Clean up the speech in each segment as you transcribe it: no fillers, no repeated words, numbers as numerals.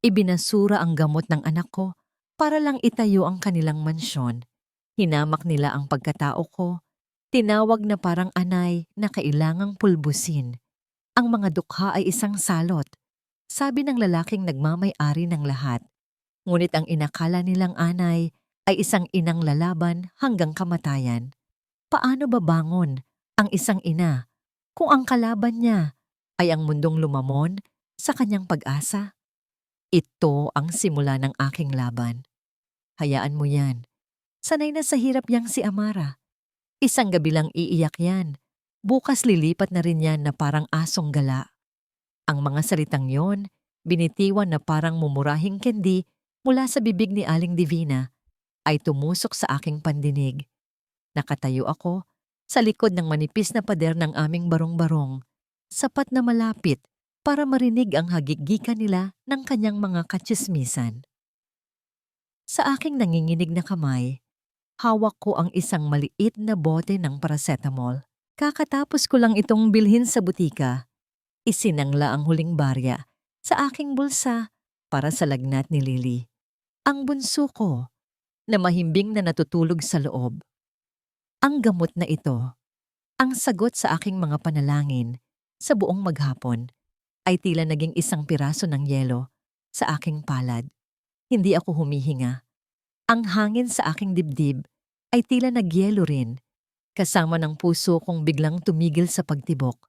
Ibinasura ang gamot ng anak ko para lang itayo ang kanilang mansyon. Hinamak nila ang pagkatao ko, tinawag na parang anay na kailangang pulbusin. Ang mga dukha ay isang salot, sabi ng lalaking nagmamay-ari ng lahat. Ngunit ang inakala nilang anay ay isang inang lalaban hanggang kamatayan. Paano babangon ang isang ina kung ang kalaban niya ay ang mundong lumamon sa kanyang pag-asa? Ito ang simula ng aking laban. Hayaan mo yan. Sanay na sa hirap yang si Amara. Isang gabi lang iiyak yan. Bukas lilipat na rin yan na parang asong gala. Ang mga salitang yon, binitiwan na parang mumurahing kendi mula sa bibig ni Aling Divina, ay tumusok sa aking pandinig. Nakatayo ako sa likod ng manipis na pader ng aming barong-barong, sapat na malapit para marinig ang hagiggikan nila ng kanyang mga katsismisan. Sa aking nanginginig na kamay, hawak ko ang isang maliit na bote ng paracetamol. Kakatapos ko lang itong bilhin sa butika. Isinangla ang huling barya sa aking bulsa para sa lagnat ni Lily, ang bunso ko, na mahimbing na natutulog sa loob. Ang gamot na ito, ang sagot sa aking mga panalangin sa buong maghapon, ay tila naging isang piraso ng yelo sa aking palad. Hindi ako humihinga. Ang hangin sa aking dibdib ay tila nagyelo rin, kasama ng puso kong biglang tumigil sa pagtibok.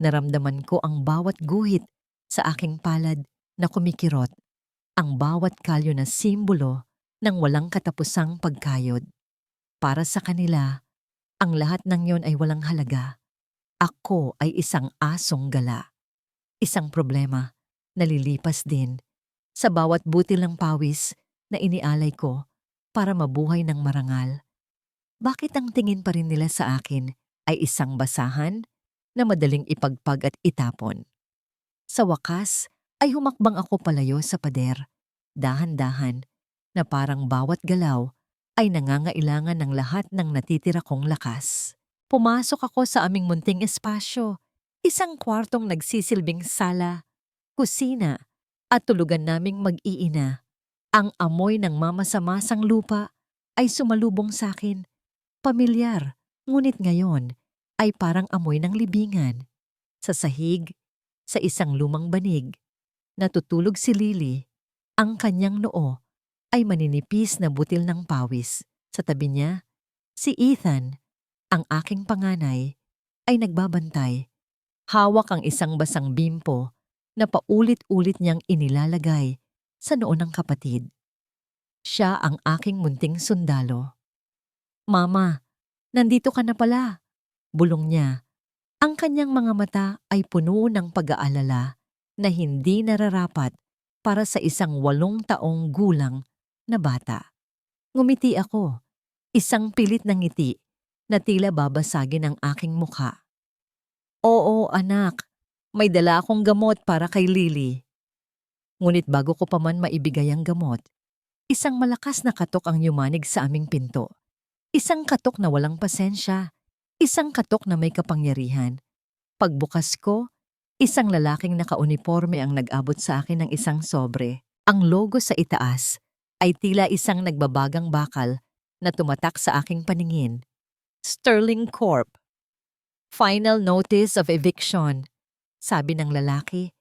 Naramdaman ko ang bawat guhit sa aking palad na kumikirot, ang bawat kalyo na simbolo ng walang katapusang pagkayod. Para sa kanila, ang lahat ng yon ay walang halaga. Ako ay isang asong gala. Isang problema na lilipas din sa bawat butil ng pawis na inialay ko para mabuhay ng marangal. Bakit ang tingin pa rin nila sa akin ay isang basahan na madaling ipagpag at itapon? Sa wakas ay humakbang ako palayo sa pader, dahan-dahan, na parang bawat galaw ay nangangailangan ng lahat ng natitira kong lakas. Pumasok ako sa aming munting espasyo, isang kwartong nagsisilbing sala, kusina, at tulugan naming mag-iina. Ang amoy ng mamasamasang lupa ay sumalubong sa akin. Pamilyar, ngunit ngayon ay parang amoy ng libingan. Sa sahig, sa isang lumang banig, natutulog si Lily. Ang kanyang noo ay maninipis na butil ng pawis. Sa tabi niya, si Ethan, ang aking panganay, ay nagbabantay. Hawak ang isang basang bimpo na paulit-ulit niyang inilalagay sa noo ng kapatid. Siya ang aking munting sundalo. "Mama, nandito ka na pala," bulong niya. Ang kanyang mga mata ay puno ng pag-aalala na hindi nararapat para sa isang 8 taong gulang na bata. Ngumiti ako, isang pilit na ngiti na tila babasagin ang aking mukha. "Oo, anak, may dala akong gamot para kay Lily." Ngunit bago ko pa man maibigay ang gamot, isang malakas na katok ang yumanig sa aming pinto. Isang katok na walang pasensya, isang katok na may kapangyarihan. Pagbukas ko, isang lalaking nakauniforme ang nag-abot sa akin ng isang sobre. Ang logo sa itaas ay tila isang nagbabagang bakal na tumatak sa aking paningin. "Sterling Corp. Final Notice of Eviction," sabi ng lalaki.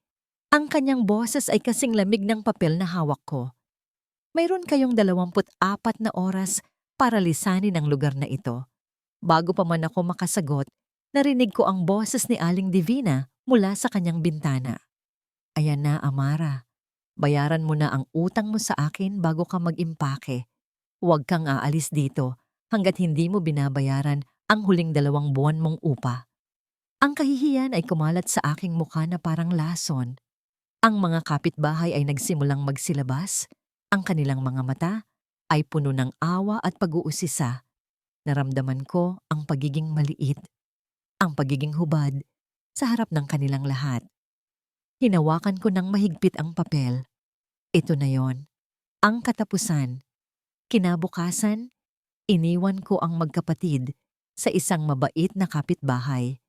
Ang kanyang boses ay kasing lamig ng papel na hawak ko. "Mayroon kayong 24 na oras para lisanin ang lugar na ito." Bago pa man ako makasagot, narinig ko ang boses ni Aling Divina mula sa kanyang bintana. "Ayan na, Amara. Bayaran mo na ang utang mo sa akin bago ka mag-impake. Huwag kang aalis dito hanggat hindi mo binabayaran ang huling 2 buwan mong upa." Ang kahihiyan ay kumalat sa aking mukha na parang lason. Ang mga kapitbahay ay nagsimulang magsilabas. Ang kanilang mga mata ay puno ng awa at pag-uusisa. Naramdaman ko ang pagiging maliit, ang pagiging hubad sa harap ng kanilang lahat. Hinawakan ko ng mahigpit ang papel. Ito na yon, ang katapusan. Kinabukasan, iniwan ko ang magkapatid sa isang mabait na kapitbahay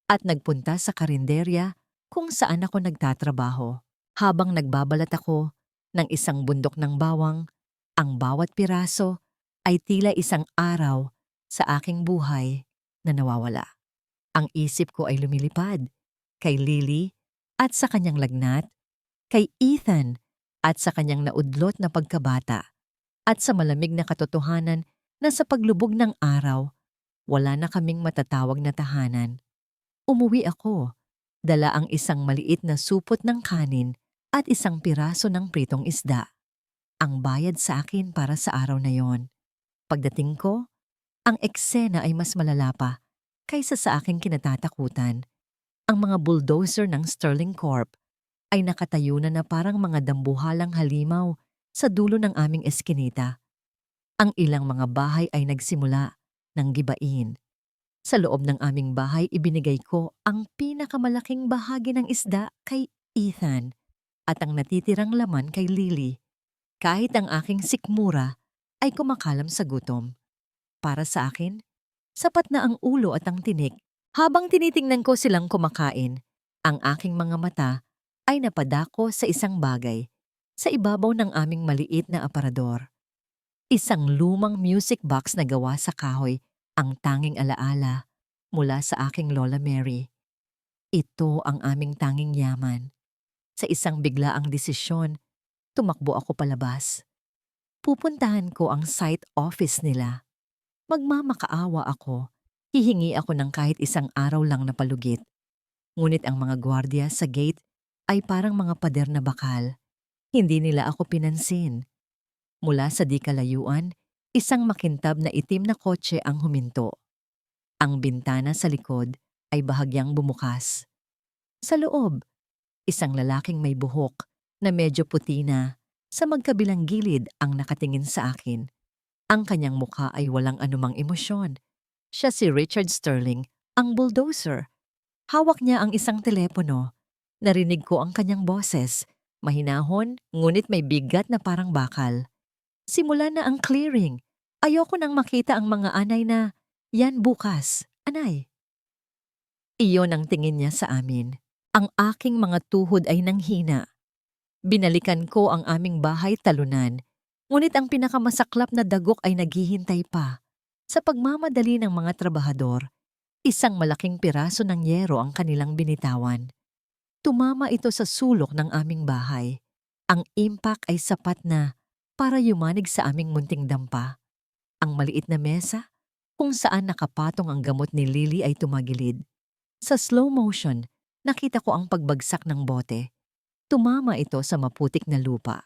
at nagpunta sa karinderya kung saan ako nagtatrabaho. Habang nagbabalat ako ng isang bundok ng bawang, ang bawat piraso ay tila isang araw sa aking buhay na nawawala. Ang isip ko ay lumilipad kay Lily at sa kanyang lagnat, kay Ethan at sa kanyang naudlot na pagkabata, at sa malamig na katotohanan na sa paglubog ng araw, wala na kaming matatawag na tahanan. Umuwi ako, dala ang isang maliit na supot ng kanin at isang piraso ng pritong isda. Ang bayad sa akin para sa araw na yon. Pagdating ko, ang eksena ay mas malala pa kaysa sa aking kinatatakutan. Ang mga bulldozer ng Sterling Corp ay nakatayo na parang mga dambuhalang halimaw sa dulo ng aming eskinita. Ang ilang mga bahay ay nagsimula ng gibain. Sa loob ng aming bahay, ibinigay ko ang pinakamalaking bahagi ng isda kay Ethan at ang natitirang laman kay Lily. Kahit ang aking sikmura ay kumakalam sa gutom. Para sa akin, sapat na ang ulo at ang tinik. Habang tinitingnan ko silang kumakain, ang aking mga mata ay napadako sa isang bagay sa ibabaw ng aming maliit na aparador. Isang lumang music box na gawa sa kahoy, ang tanging alaala mula sa aking Lola Mary. Ito ang aming tanging yaman. Sa isang biglaang desisyon, tumakbo ako palabas. Pupuntahan ko ang site office nila. Magmamakaawa ako. Hihingi ako ng kahit isang araw lang na palugit. Ngunit ang mga gwardiya sa gate ay parang mga pader na bakal. Hindi nila ako pinansin. Mula sa di kalayuan, isang makintab na itim na kotse ang huminto. Ang bintana sa likod ay bahagyang bumukas. Sa loob, isang lalaking may buhok na medyo puti na sa magkabilang gilid ang nakatingin sa akin. Ang kanyang mukha ay walang anumang emosyon. Siya si Richard Sterling, ang bulldozer. Hawak niya ang isang telepono. Narinig ko ang kanyang boses, mahinahon ngunit may bigat na parang bakal. Simula na ang clearing. Ayoko nang makita ang mga anay na, "Yan bukas, anay." Iyon ang tingin niya sa amin. Ang aking mga tuhod ay nanghina. Binalikan ko ang aming bahay talunan, ngunit ang pinakamasaklap na dagok ay naghihintay pa. Sa pagmamadali ng mga trabahador, isang malaking piraso ng yero ang kanilang binitawan. Tumama ito sa sulok ng aming bahay. Ang impact ay sapat na para yumanig sa aming munting dampa. Ang maliit na mesa, kung saan nakapatong ang gamot ni Lily ay tumagilid. Sa slow motion, nakita ko ang pagbagsak ng bote. Tumama ito sa maputik na lupa.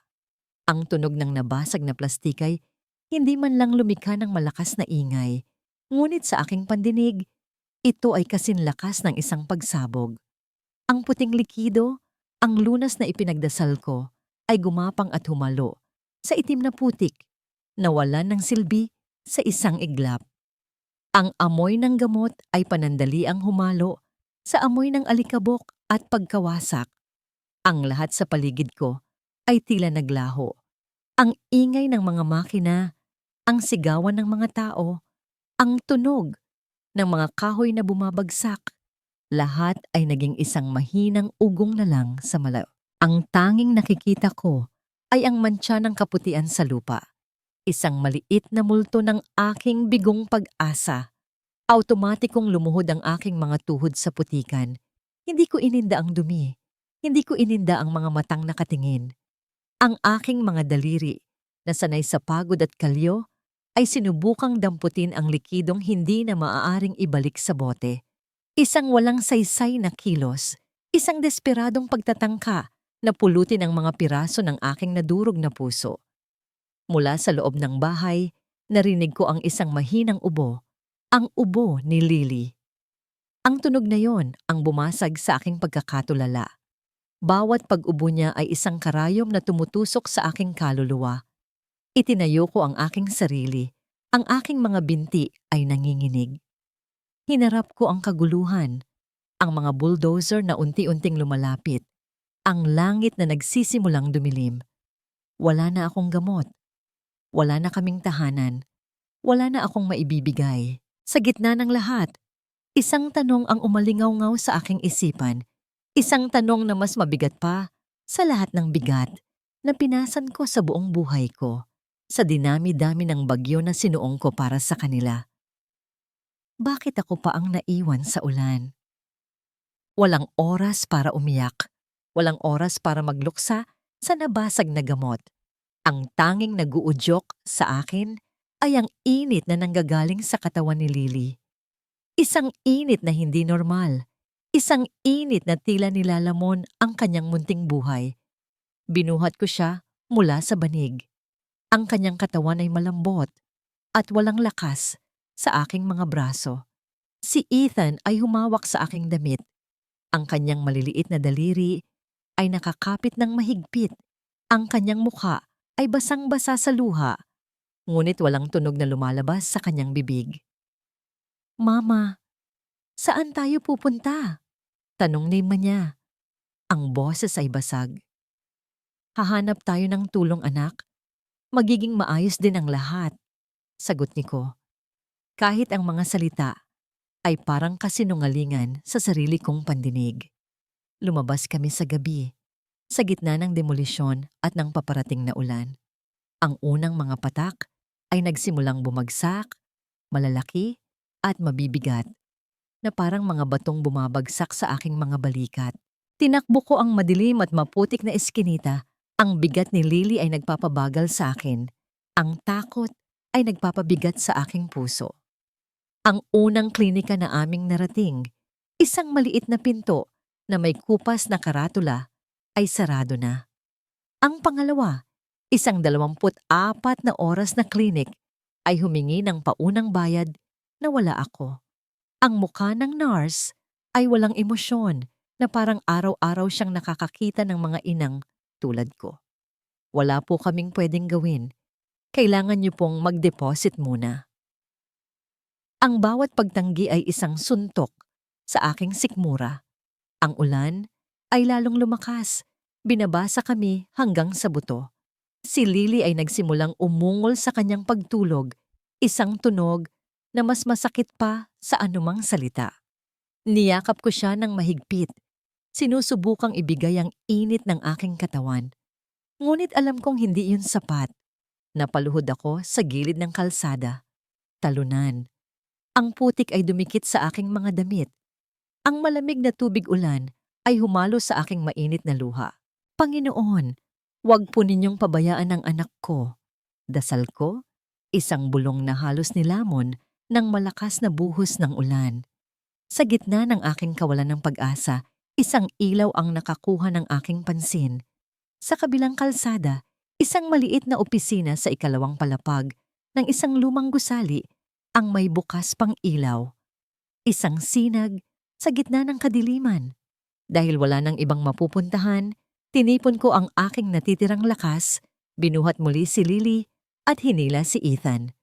Ang tunog ng nabasag na plastikay hindi man lang lumikha ng malakas na ingay, ngunit sa aking pandinig, ito ay kasinlakas ng isang pagsabog. Ang puting likido, ang lunas na ipinagdasal ko, ay gumapang at humalo sa itim na putik, nawalan ng silbi sa isang iglap. Ang amoy ng gamot ay panandaliang humalo sa amoy ng alikabok at pagkawasak. Ang lahat sa paligid ko ay tila naglaho. Ang ingay ng mga makina, ang sigawan ng mga tao, ang tunog ng mga kahoy na bumabagsak, lahat ay naging isang mahinang ugong na lang sa malayo. Ang tanging nakikita ko ay ang mantsa ng kaputian sa lupa. Isang maliit na multo ng aking bigong pag-asa. Automatikong lumuhod ang aking mga tuhod sa putikan. Hindi ko ininda ang dumi. Hindi ko ininda ang mga matang nakatingin. Ang aking mga daliri na sanay sa pagod at kalyo ay sinubukang damputin ang likidong hindi na maaaring ibalik sa bote. Isang walang saysay na kilos, isang desperadong pagtatangka na pulutin ang mga piraso ng aking nadurog na puso. Mula sa loob ng bahay, narinig ko ang isang mahinang ubo, ang ubo ni Lily. Ang tunog na yon ang bumasag sa aking pagkakatulala. Bawat pag-ubo niya ay isang karayom na tumutusok sa aking kaluluwa. Itinayo ko ang aking sarili. Ang aking mga binti ay nanginginig. Hinarap ko ang kaguluhan, ang mga bulldozer na unti-unting lumalapit, ang langit na nagsisimulang dumilim. Wala na akong gamot. Wala na kaming tahanan. Wala na akong maibibigay. Sa gitna ng lahat, isang tanong ang umalingaw-ngaw sa aking isipan. Isang tanong na mas mabigat pa sa lahat ng bigat. na pinasan ko sa buong buhay ko, sa dinami-dami ng bagyo na sinuong ko para sa kanila. Bakit ako pa ang naiwan sa ulan? Walang oras para umiyak. Walang oras para magluksa sa nabasag na gamot. Ang tanging naguudyok sa akin ay ang init na nanggagaling sa katawan ni Lily. Isang init na hindi normal. Isang init na tila nilalamon ang kanyang munting buhay. Binuhat ko siya mula sa banig. Ang kanyang katawan ay malambot at walang lakas sa aking mga braso. Si Ethan ay humawak sa aking damit. Ang kanyang maliliit na daliri ay nakakapit ng mahigpit. Ang kanyang mukha ay basang-basa sa luha, ngunit walang tunog na lumalabas sa kanyang bibig. "Mama, saan tayo pupunta?" Tanong ni Ma niya. Ang boses ay basag. "Hahanap tayo ng tulong, anak. Magiging maayos din ang lahat," sagot ni ko. Kahit ang mga salita ay parang kasinungalingan sa sarili kong pandinig. Lumabas kami sa gabi, sa gitna ng demolisyon at ng paparating na ulan. Ang unang mga patak ay nagsimulang bumagsak, malalaki at mabibigat, na parang mga batong bumabagsak sa aking mga balikat. Tinakbo ko ang madilim at maputik na eskinita. Ang bigat ni Lily ay nagpapabagal sa akin. Ang takot ay nagpapabigat sa aking puso. Ang unang klinika na aming narating, isang maliit na pinto na may kupas na karatula, ay sarado na. Ang pangalawa, isang 24 na oras na klinik, ay humingi ng paunang bayad na wala ako. Ang mukha ng nurse ay walang emosyon, na parang araw-araw siyang nakakakita ng mga inang tulad ko. "Wala po kaming pwedeng gawin. Kailangan niyo pong mag-deposit muna." Ang bawat pagtanggi ay isang suntok sa aking sikmura. Ang ulan ay lalong lumakas. Binabasa kami hanggang sa buto. Si Lily ay nagsimulang umungol sa kanyang pagtulog, isang tunog na mas masakit pa sa anumang salita. Niyakap ko siya ng mahigpit. Sinusubukang ibigay ang init ng aking katawan. Ngunit alam kong hindi yun sapat. Napaluhod ako sa gilid ng kalsada. Talunan. Ang putik ay dumikit sa aking mga damit. Ang malamig na tubig ulan ay humalo sa aking mainit na luha. "Panginoon, huwag po ninyong pabayaan ang anak ko." Dasal ko, isang bulong na halos nilamon ng malakas na buhos ng ulan. Sa gitna ng aking kawalan ng pag-asa, isang ilaw ang nakakuha ng aking pansin. Sa kabilang kalsada, isang maliit na opisina sa ikalawang palapag ng isang lumang gusali ang may bukas pang ilaw. Isang sinag sa gitna ng kadiliman. Dahil wala nang ibang mapupuntahan, tinipon ko ang aking natitirang lakas, binuhat muli si Lily at hinila si Ethan.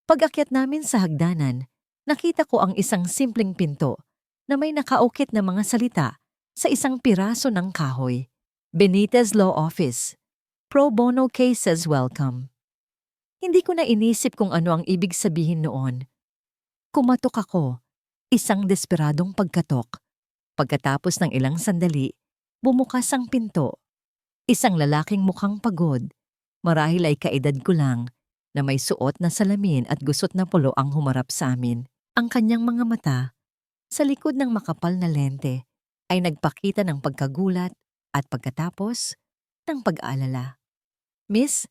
Pag-akyat namin sa hagdanan, nakita ko ang isang simpleng pinto na may nakaukit na mga salita sa isang piraso ng kahoy. "Benitez Law Office. Pro bono cases welcome." Hindi ko na inisip kung ano ang ibig sabihin noon. Kumatok ako, isang desperadong pagkatok. Pagkatapos ng ilang sandali, bumukas ang pinto. Isang lalaking mukhang pagod, marahil ay kaedad ko lang, na may suot na salamin at gusot na pulo ang humarap sa amin. Ang kanyang mga mata, sa likod ng makapal na lente, ay nagpakita ng pagkagulat at pagkatapos ng pag-aalala. "Miss,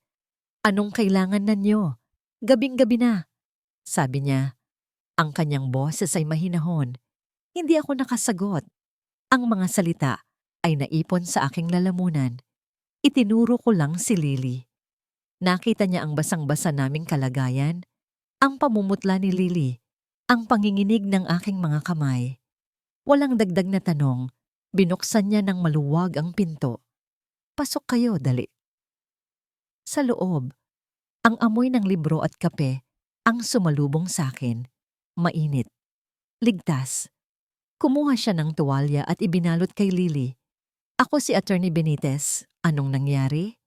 anong kailangan ninyo? Gabing-gabi na," sabi niya. Ang kanyang boses ay mahinahon. Hindi ako nakasagot. Ang mga salita ay naipon sa aking lalamunan. Itinuro ko lang si Lily. Nakita niya ang basang-basa naming kalagayan, ang pamumutla ni Lily, ang panginginig ng aking mga kamay. Walang dagdag na tanong, binuksan niya ng maluwag ang pinto. "Pasok kayo, dali." Sa loob, ang amoy ng libro at kape ang sumalubong sa akin. Mainit. Ligtas. Kumuha siya ng tuwalya at ibinalot kay Lily. "Ako si Attorney Benitez. Anong nangyari?"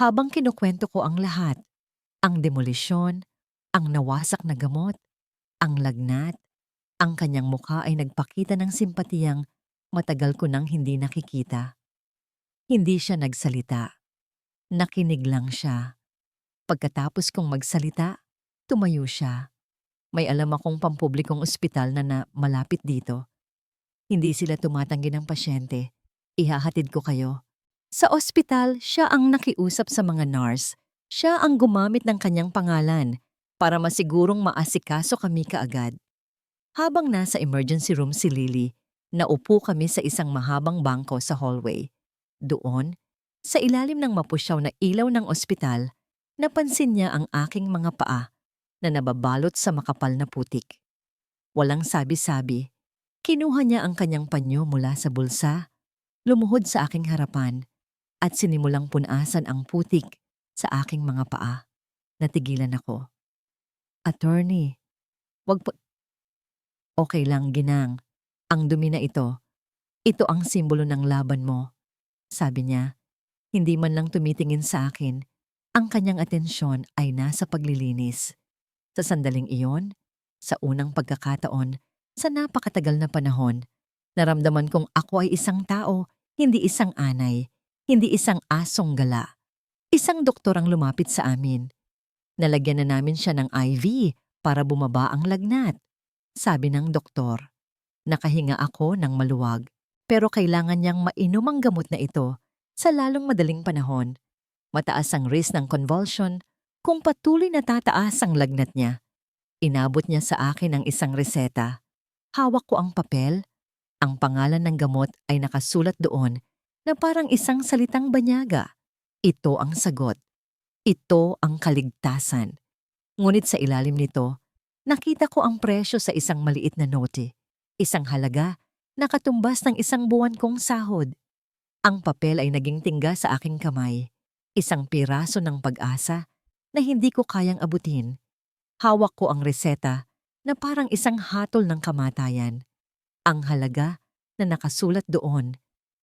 Habang kinukwento ko ang lahat, ang demolisyon, ang nawasak na gamot, ang lagnat, ang kanyang mukha ay nagpakita ng simpatiyang matagal ko nang hindi nakikita. Hindi siya nagsalita. Nakinig lang siya. Pagkatapos kong magsalita, tumayo siya. May alam akong pampublikong ospital na malapit dito. Hindi sila tumatanggi ng pasyente. Ihahatid ko kayo. Sa ospital, siya ang nakiusap sa mga nurse. Siya ang gumamit ng kanyang pangalan para masigurong maasikaso kami kaagad. Habang nasa emergency room si Lily, naupo kami sa isang mahabang bangko sa hallway. Doon, sa ilalim ng mapusyaw na ilaw ng ospital, napansin niya ang aking mga paa na nababalot sa makapal na putik. Walang sabi-sabi, kinuha niya ang kanyang panyo mula sa bulsa, lumuhod sa aking harapan, at sinimulang punasan ang putik sa aking mga paa. Natigilan ako. Attorney, wag po... Okay lang, Ginang. Ang dumi na ito. Ito ang simbolo ng laban mo. Sabi niya, hindi man lang tumitingin sa akin. Ang kanyang atensyon ay nasa paglilinis. Sa sandaling iyon, sa unang pagkakataon, sa napakatagal na panahon, naramdaman kong ako ay isang tao, hindi isang anay, hindi isang asong gala. Isang doktor ang lumapit sa amin. Nalagyan na namin siya ng IV para bumaba ang lagnat. Sabi ng doktor. Nakahinga ako ng maluwag, pero kailangan niyang mainom ang gamot na ito sa lalong madaling panahon. Mataas ang risk ng convulsion kung patuloy na tataas ang lagnat niya. Inabot niya sa akin ang isang reseta. Hawak ko ang papel. Ang pangalan ng gamot ay nakasulat doon na parang isang salitang banyaga. Ito ang sagot. Ito ang kaligtasan. Ngunit sa ilalim nito, nakita ko ang presyo sa isang maliit na note. Isang halaga na katumbas ng isang buwan kong sahod. Ang papel ay naging tingga sa aking kamay. Isang piraso ng pag-asa na hindi ko kayang abutin. Hawak ko ang reseta na parang isang hatol ng kamatayan. Ang halaga na nakasulat doon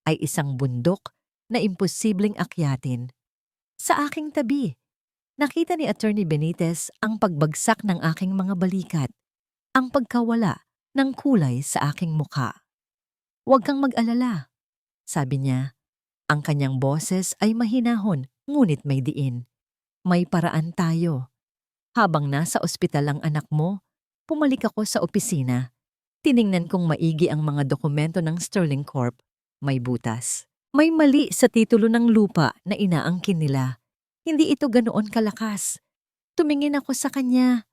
ay isang bundok na imposibleng akyatin. Sa aking tabi, nakita ni Attorney Benitez ang pagbagsak ng aking mga balikat, ang pagkawala ng kulay sa aking mukha. Huwag kang mag-alala, sabi niya. Ang kanyang boses ay mahinahon ngunit may diin. May paraan tayo. Habang nasa ospital ang anak mo, pumalik ako sa opisina. Tiningnan kong maigi ang mga dokumento ng Sterling Corp. May butas. May mali sa titulo ng lupa na inaangkin nila. Hindi ito ganoon kalakas. Tumingin ako sa kanya.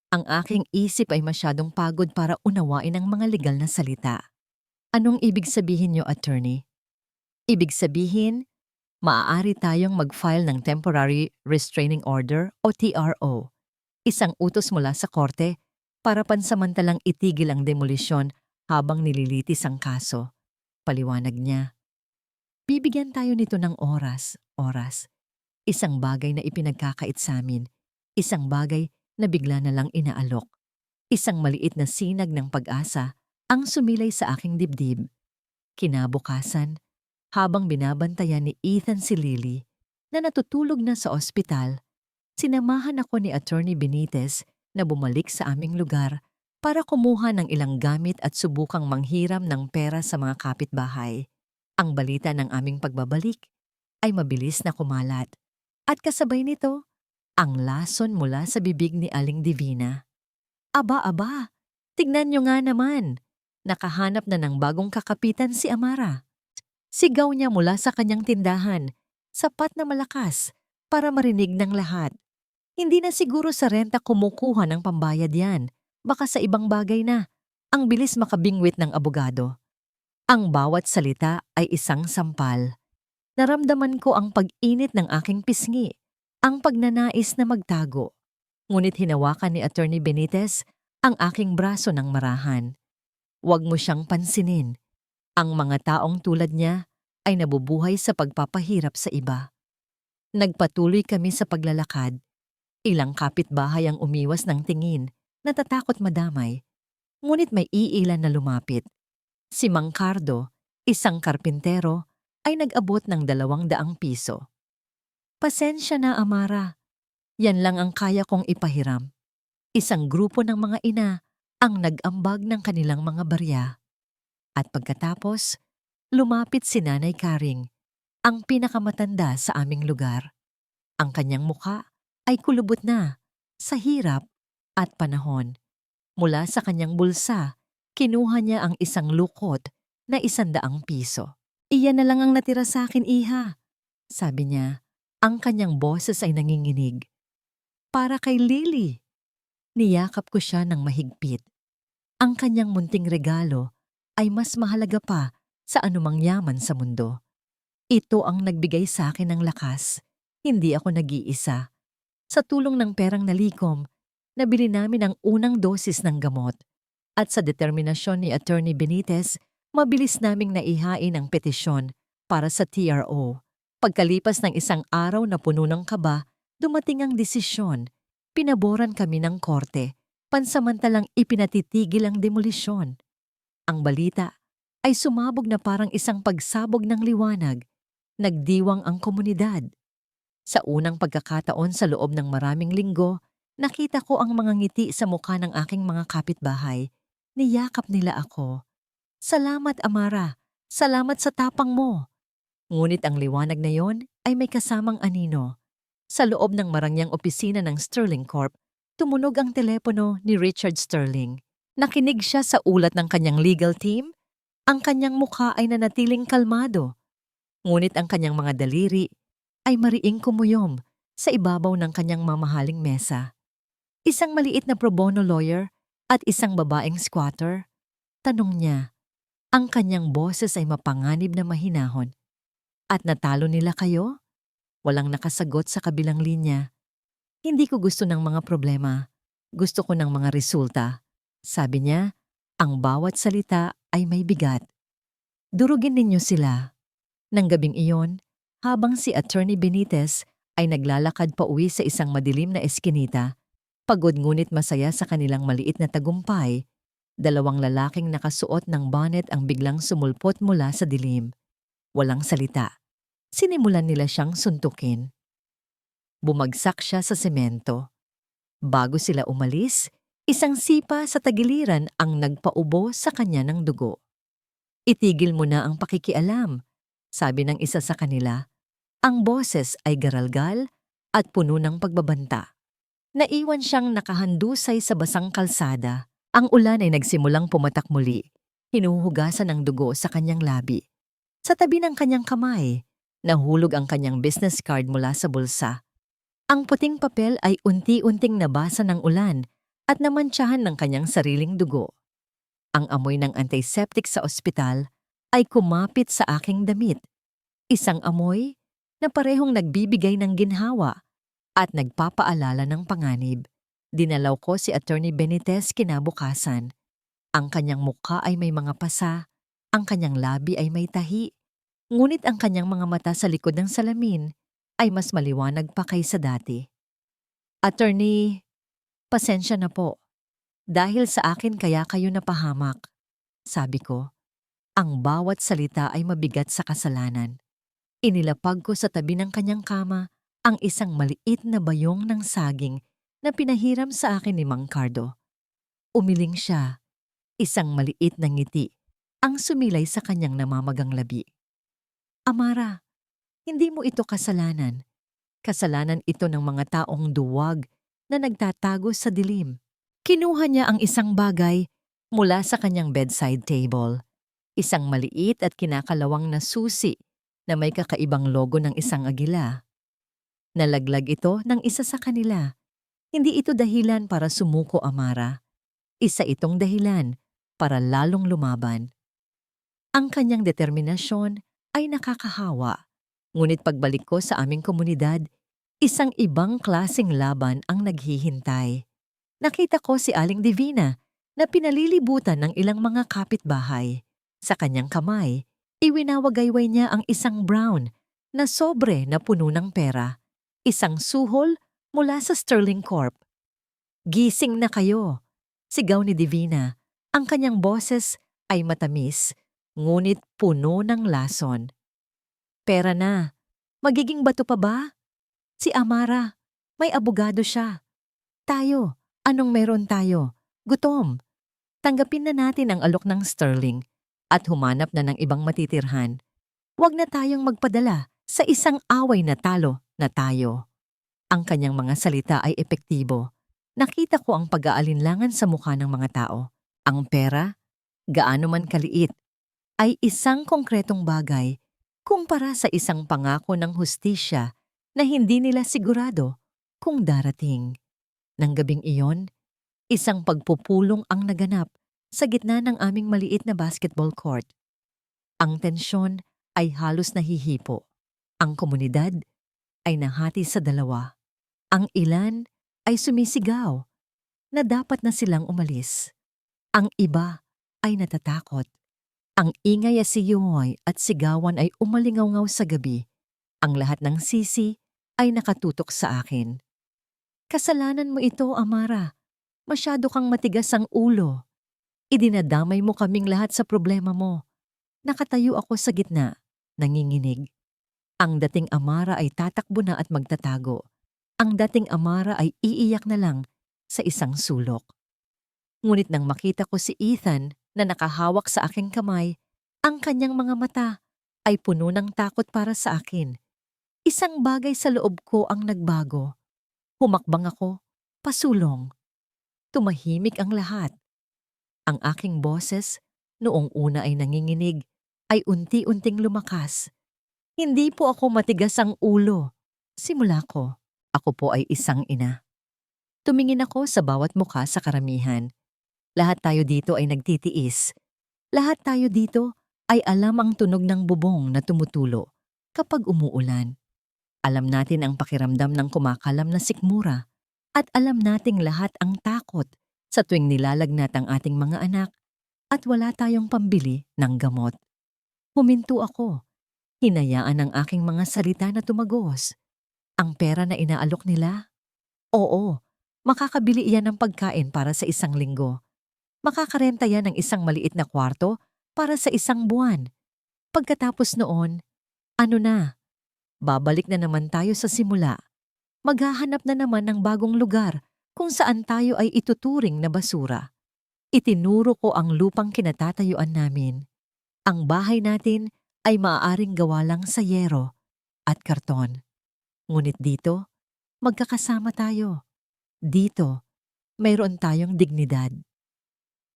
Ang aking isip ay masyadong pagod para unawain ang mga legal na salita. Anong ibig sabihin niyo, attorney? Ibig sabihin, maaari tayong mag-file ng Temporary Restraining Order o TRO. Isang utos mula sa korte para pansamantalang itigil ang demolisyon habang nililitis ang kaso. Paliwanag niya. Bibigyan tayo nito ng oras. Isang bagay na ipinagkakait sa amin. Isang bagay na bigla na lang inaalok. Isang maliit na sinag ng pag-asa ang sumilay sa aking dibdib. Kinabukasan, habang binabantayan ni Ethan si Lily na natutulog na sa ospital, sinamahan ako ni Attorney Benitez na bumalik sa aming lugar para kumuha ng ilang gamit at subukang manghiram ng pera sa mga kapitbahay. Ang balita ng aming pagbabalik ay mabilis na kumalat. At kasabay nito, ang lason mula sa bibig ni Aling Divina. Aba, tignan niyo nga naman. Nakahanap na ng bagong kakapitan si Amara. Sigaw niya mula sa kanyang tindahan, sapat na malakas para marinig ng lahat. Hindi na siguro sa renta kumukuha ng pambayad yan. Baka sa ibang bagay na. Ang bilis makabingwit ng abogado. Ang bawat salita ay isang sampal. Naramdaman ko ang pag-init ng aking pisngi, ang pagnanais na magtago. Ngunit hinawakan ni Attorney Benitez ang aking braso ng marahan. Huwag mo siyang pansinin. Ang mga taong tulad niya ay nabubuhay sa pagpapahirap sa iba. Nagpatuloy kami sa paglalakad. Ilang kapitbahay ang umiwas ng tingin, natatakot madamay. Ngunit may iilan na lumapit. Si Mang Cardo, isang karpintero, ay nag-abot ng 200 piso. Pasensya na, Amara. Yan lang ang kaya kong ipahiram. Isang grupo ng mga ina ang nag-ambag ng kanilang mga barya. At pagkatapos, lumapit si Nanay Karing, ang pinakamatanda sa aming lugar. Ang kanyang mukha ay kulubot na sa hirap at panahon. Mula sa kanyang bulsa, kinuha niya ang isang lukot na 100 piso. "Iyan na lang ang natira sa akin, iha," sabi niya. Ang kanyang boses ay nanginginig. "Para kay Lily." Niyakap ko siya ng mahigpit. Ang kanyang munting regalo ay mas mahalaga pa sa anumang yaman sa mundo. Ito ang nagbigay sa akin ng lakas. Hindi ako nag-iisa. Sa tulong ng perang nalikom, nabili namin ang unang dosis ng gamot. At sa determinasyon ni Attorney Benitez, mabilis naming naihain ang petisyon para sa TRO. Pagkalipas ng 1 araw na puno ng kaba, dumating ang desisyon. Pinaboran kami ng korte. Pansamantalang ipinatitigil ang demolisyon. Ang balita ay sumabog na parang isang pagsabog ng liwanag. Nagdiwang ang komunidad. Sa unang pagkakataon sa loob ng maraming linggo, nakita ko ang mga ngiti sa mukha ng aking mga kapitbahay. Niyakap nila ako. "Salamat, Amara. Salamat sa tapang mo." Ngunit ang liwanag na yon ay may kasamang anino. Sa loob ng marangyang opisina ng Sterling Corp, tumunog ang telepono ni Richard Sterling. Nakinig siya sa ulat ng kanyang legal team. Ang kanyang mukha ay nanatiling kalmado. Ngunit ang kanyang mga daliri ay mariing kumuyom sa ibabaw ng kanyang mamahaling mesa. Isang maliit na pro bono lawyer at isang babaeng squatter. Tanong niya. Ang kanyang boses ay mapanganib na mahinahon. "At natalo nila kayo?" Walang nakasagot sa kabilang linya. "Hindi ko gusto ng mga problema. Gusto ko ng mga resulta." Sabi niya, ang bawat salita ay may bigat. "Durugin ninyo sila." Nang gabing iyon, habang si Attorney Benitez ay naglalakad pa uwi sa isang madilim na eskinita, pagod ngunit masaya sa kanilang maliit na tagumpay, 2 lalaking nakasuot ng bonnet ang biglang sumulpot mula sa dilim. Walang salita. Sinimulan nila siyang suntukin. Bumagsak siya sa semento. Bago sila umalis, isang sipa sa tagiliran ang nagpaubo sa kanya ng dugo. "Itigil mo na ang pakikialam," sabi ng isa sa kanila. Ang boses ay garalgal at puno ng pagbabanta. Naiwan siyang nakahandusay sa basang kalsada. Ang ulan ay nagsimulang pumatak muli. Hinuhugasan ng dugo sa kanyang labi. Sa tabi ng kanyang kamay, nahulog ang kanyang business card mula sa bulsa. Ang puting papel ay unti-unting nabasa ng ulan at namantsahan ng kanyang sariling dugo. Ang amoy ng antiseptic sa ospital ay kumapit sa aking damit. Isang amoy na parehong nagbibigay ng ginhawa at nagpapaalala ng panganib. Dinalaw ko si Attorney Benitez kinabukasan. Ang kanyang mukha ay may mga pasa, ang kanyang labi ay may tahi, ngunit ang kanyang mga mata sa likod ng salamin ay mas maliwanag pa kaysa dati. "Attorney, pasensya na po. Dahil sa akin kaya kayo napahamak," sabi ko. Ang bawat salita ay mabigat sa kasalanan. Inilapag ko sa tabi ng kanyang kama ang isang maliit na bayong ng saging na pinahiram sa akin ni Mang Cardo. Umiling siya. Isang maliit na ngiti ang sumilay sa kanyang namamagang labi. "Amara, hindi mo ito kasalanan. Kasalanan ito ng mga taong duwag na nagtatago sa dilim." Kinuha niya ang isang bagay mula sa kanyang bedside table. Isang maliit at kinakalawang na susi na may kakaibang logo ng isang agila. Nalaglag ito ng isa sa kanila. Hindi ito dahilan para sumuko, Amara. Isa itong dahilan para lalong lumaban. Ang kanyang determinasyon ay nakakahawa. Ngunit pagbalik ko sa aming komunidad, isang ibang klaseng laban ang naghihintay. Nakita ko si Aling Divina na pinalilibutan ng ilang mga kapitbahay. Sa kanyang kamay, iwinawagayway niya ang isang brown na sobre na puno ng pera. Isang suhol mula sa Sterling Corp. "Gising na kayo," sigaw ni Divina. Ang kanyang boses ay matamis, ngunit puno ng lason. "Pera na. Magiging bato pa ba? Si Amara, may abogado siya. Tayo, anong meron tayo? Gutom. Tanggapin na natin ang alok ng Sterling at humanap na ng ibang matitirhan. Huwag na tayong magpadala sa isang away na talo na tayo." Ang kanyang mga salita ay epektibo. Nakita ko ang pag-aalinlangan sa mukha ng mga tao. Ang pera, gaano man kaliit, ay isang konkretong bagay kumpara sa isang pangako ng hustisya na hindi nila sigurado kung darating. Nang gabing iyon, isang pagpupulong ang naganap sa gitna ng aming maliit na basketball court. Ang tensyon ay halos nahihipo. Ang komunidad ay nahati sa dalawa. Ang ilan ay sumisigaw na dapat na silang umalis. Ang iba ay natatakot. Ang ingay at siyungoy at sigawan ay umalingaw-ngaw sa gabi. Ang lahat ng sisi ay nakatutok sa akin. Kasalanan mo ito, Amara. Masyado kang matigas ang ulo. Idinadamay mo kaming lahat sa problema mo. Nakatayo ako sa gitna, nanginginig. Ang dating Amara ay tatakbo na at magtatago. Ang dating Amara ay iiyak na lang sa isang sulok. Ngunit nang makita ko si Ethan na nakahawak sa aking kamay, ang kanyang mga mata ay puno ng takot para sa akin. Isang bagay sa loob ko ang nagbago. Humakbang ako, pasulong. Tumahimik ang lahat. Ang aking boses, noong una ay nanginginig, ay unti-unting lumakas. Hindi po ako matigas ang ulo. Simula ko, ako po ay isang ina. Tumingin ako sa bawat mukha sa karamihan. Lahat tayo dito ay nagtitiis. Lahat tayo dito ay alam ang tunog ng bubong na tumutulo kapag umuulan. Alam natin ang pakiramdam ng kumakalam na sikmura at alam nating lahat ang takot sa tuwing nilalagnat ang ating mga anak at wala tayong pambili ng gamot. Huminto ako. Hinayaan ang aking mga salita na tumagos. Ang pera na inaalok nila? Oo, makakabili iyan ng pagkain para sa isang linggo. Makakarenta yan ng isang maliit na kwarto para sa isang buwan. Pagkatapos noon, ano na? Babalik na naman tayo sa simula. Maghahanap na naman ng bagong lugar kung saan tayo ay ituturing na basura. Itinuro ko ang lupang kinatatayuan namin. Ang bahay natin ay maaaring gawa lang sa yero at karton. Ngunit dito, magkakasama tayo. Dito, mayroon tayong dignidad.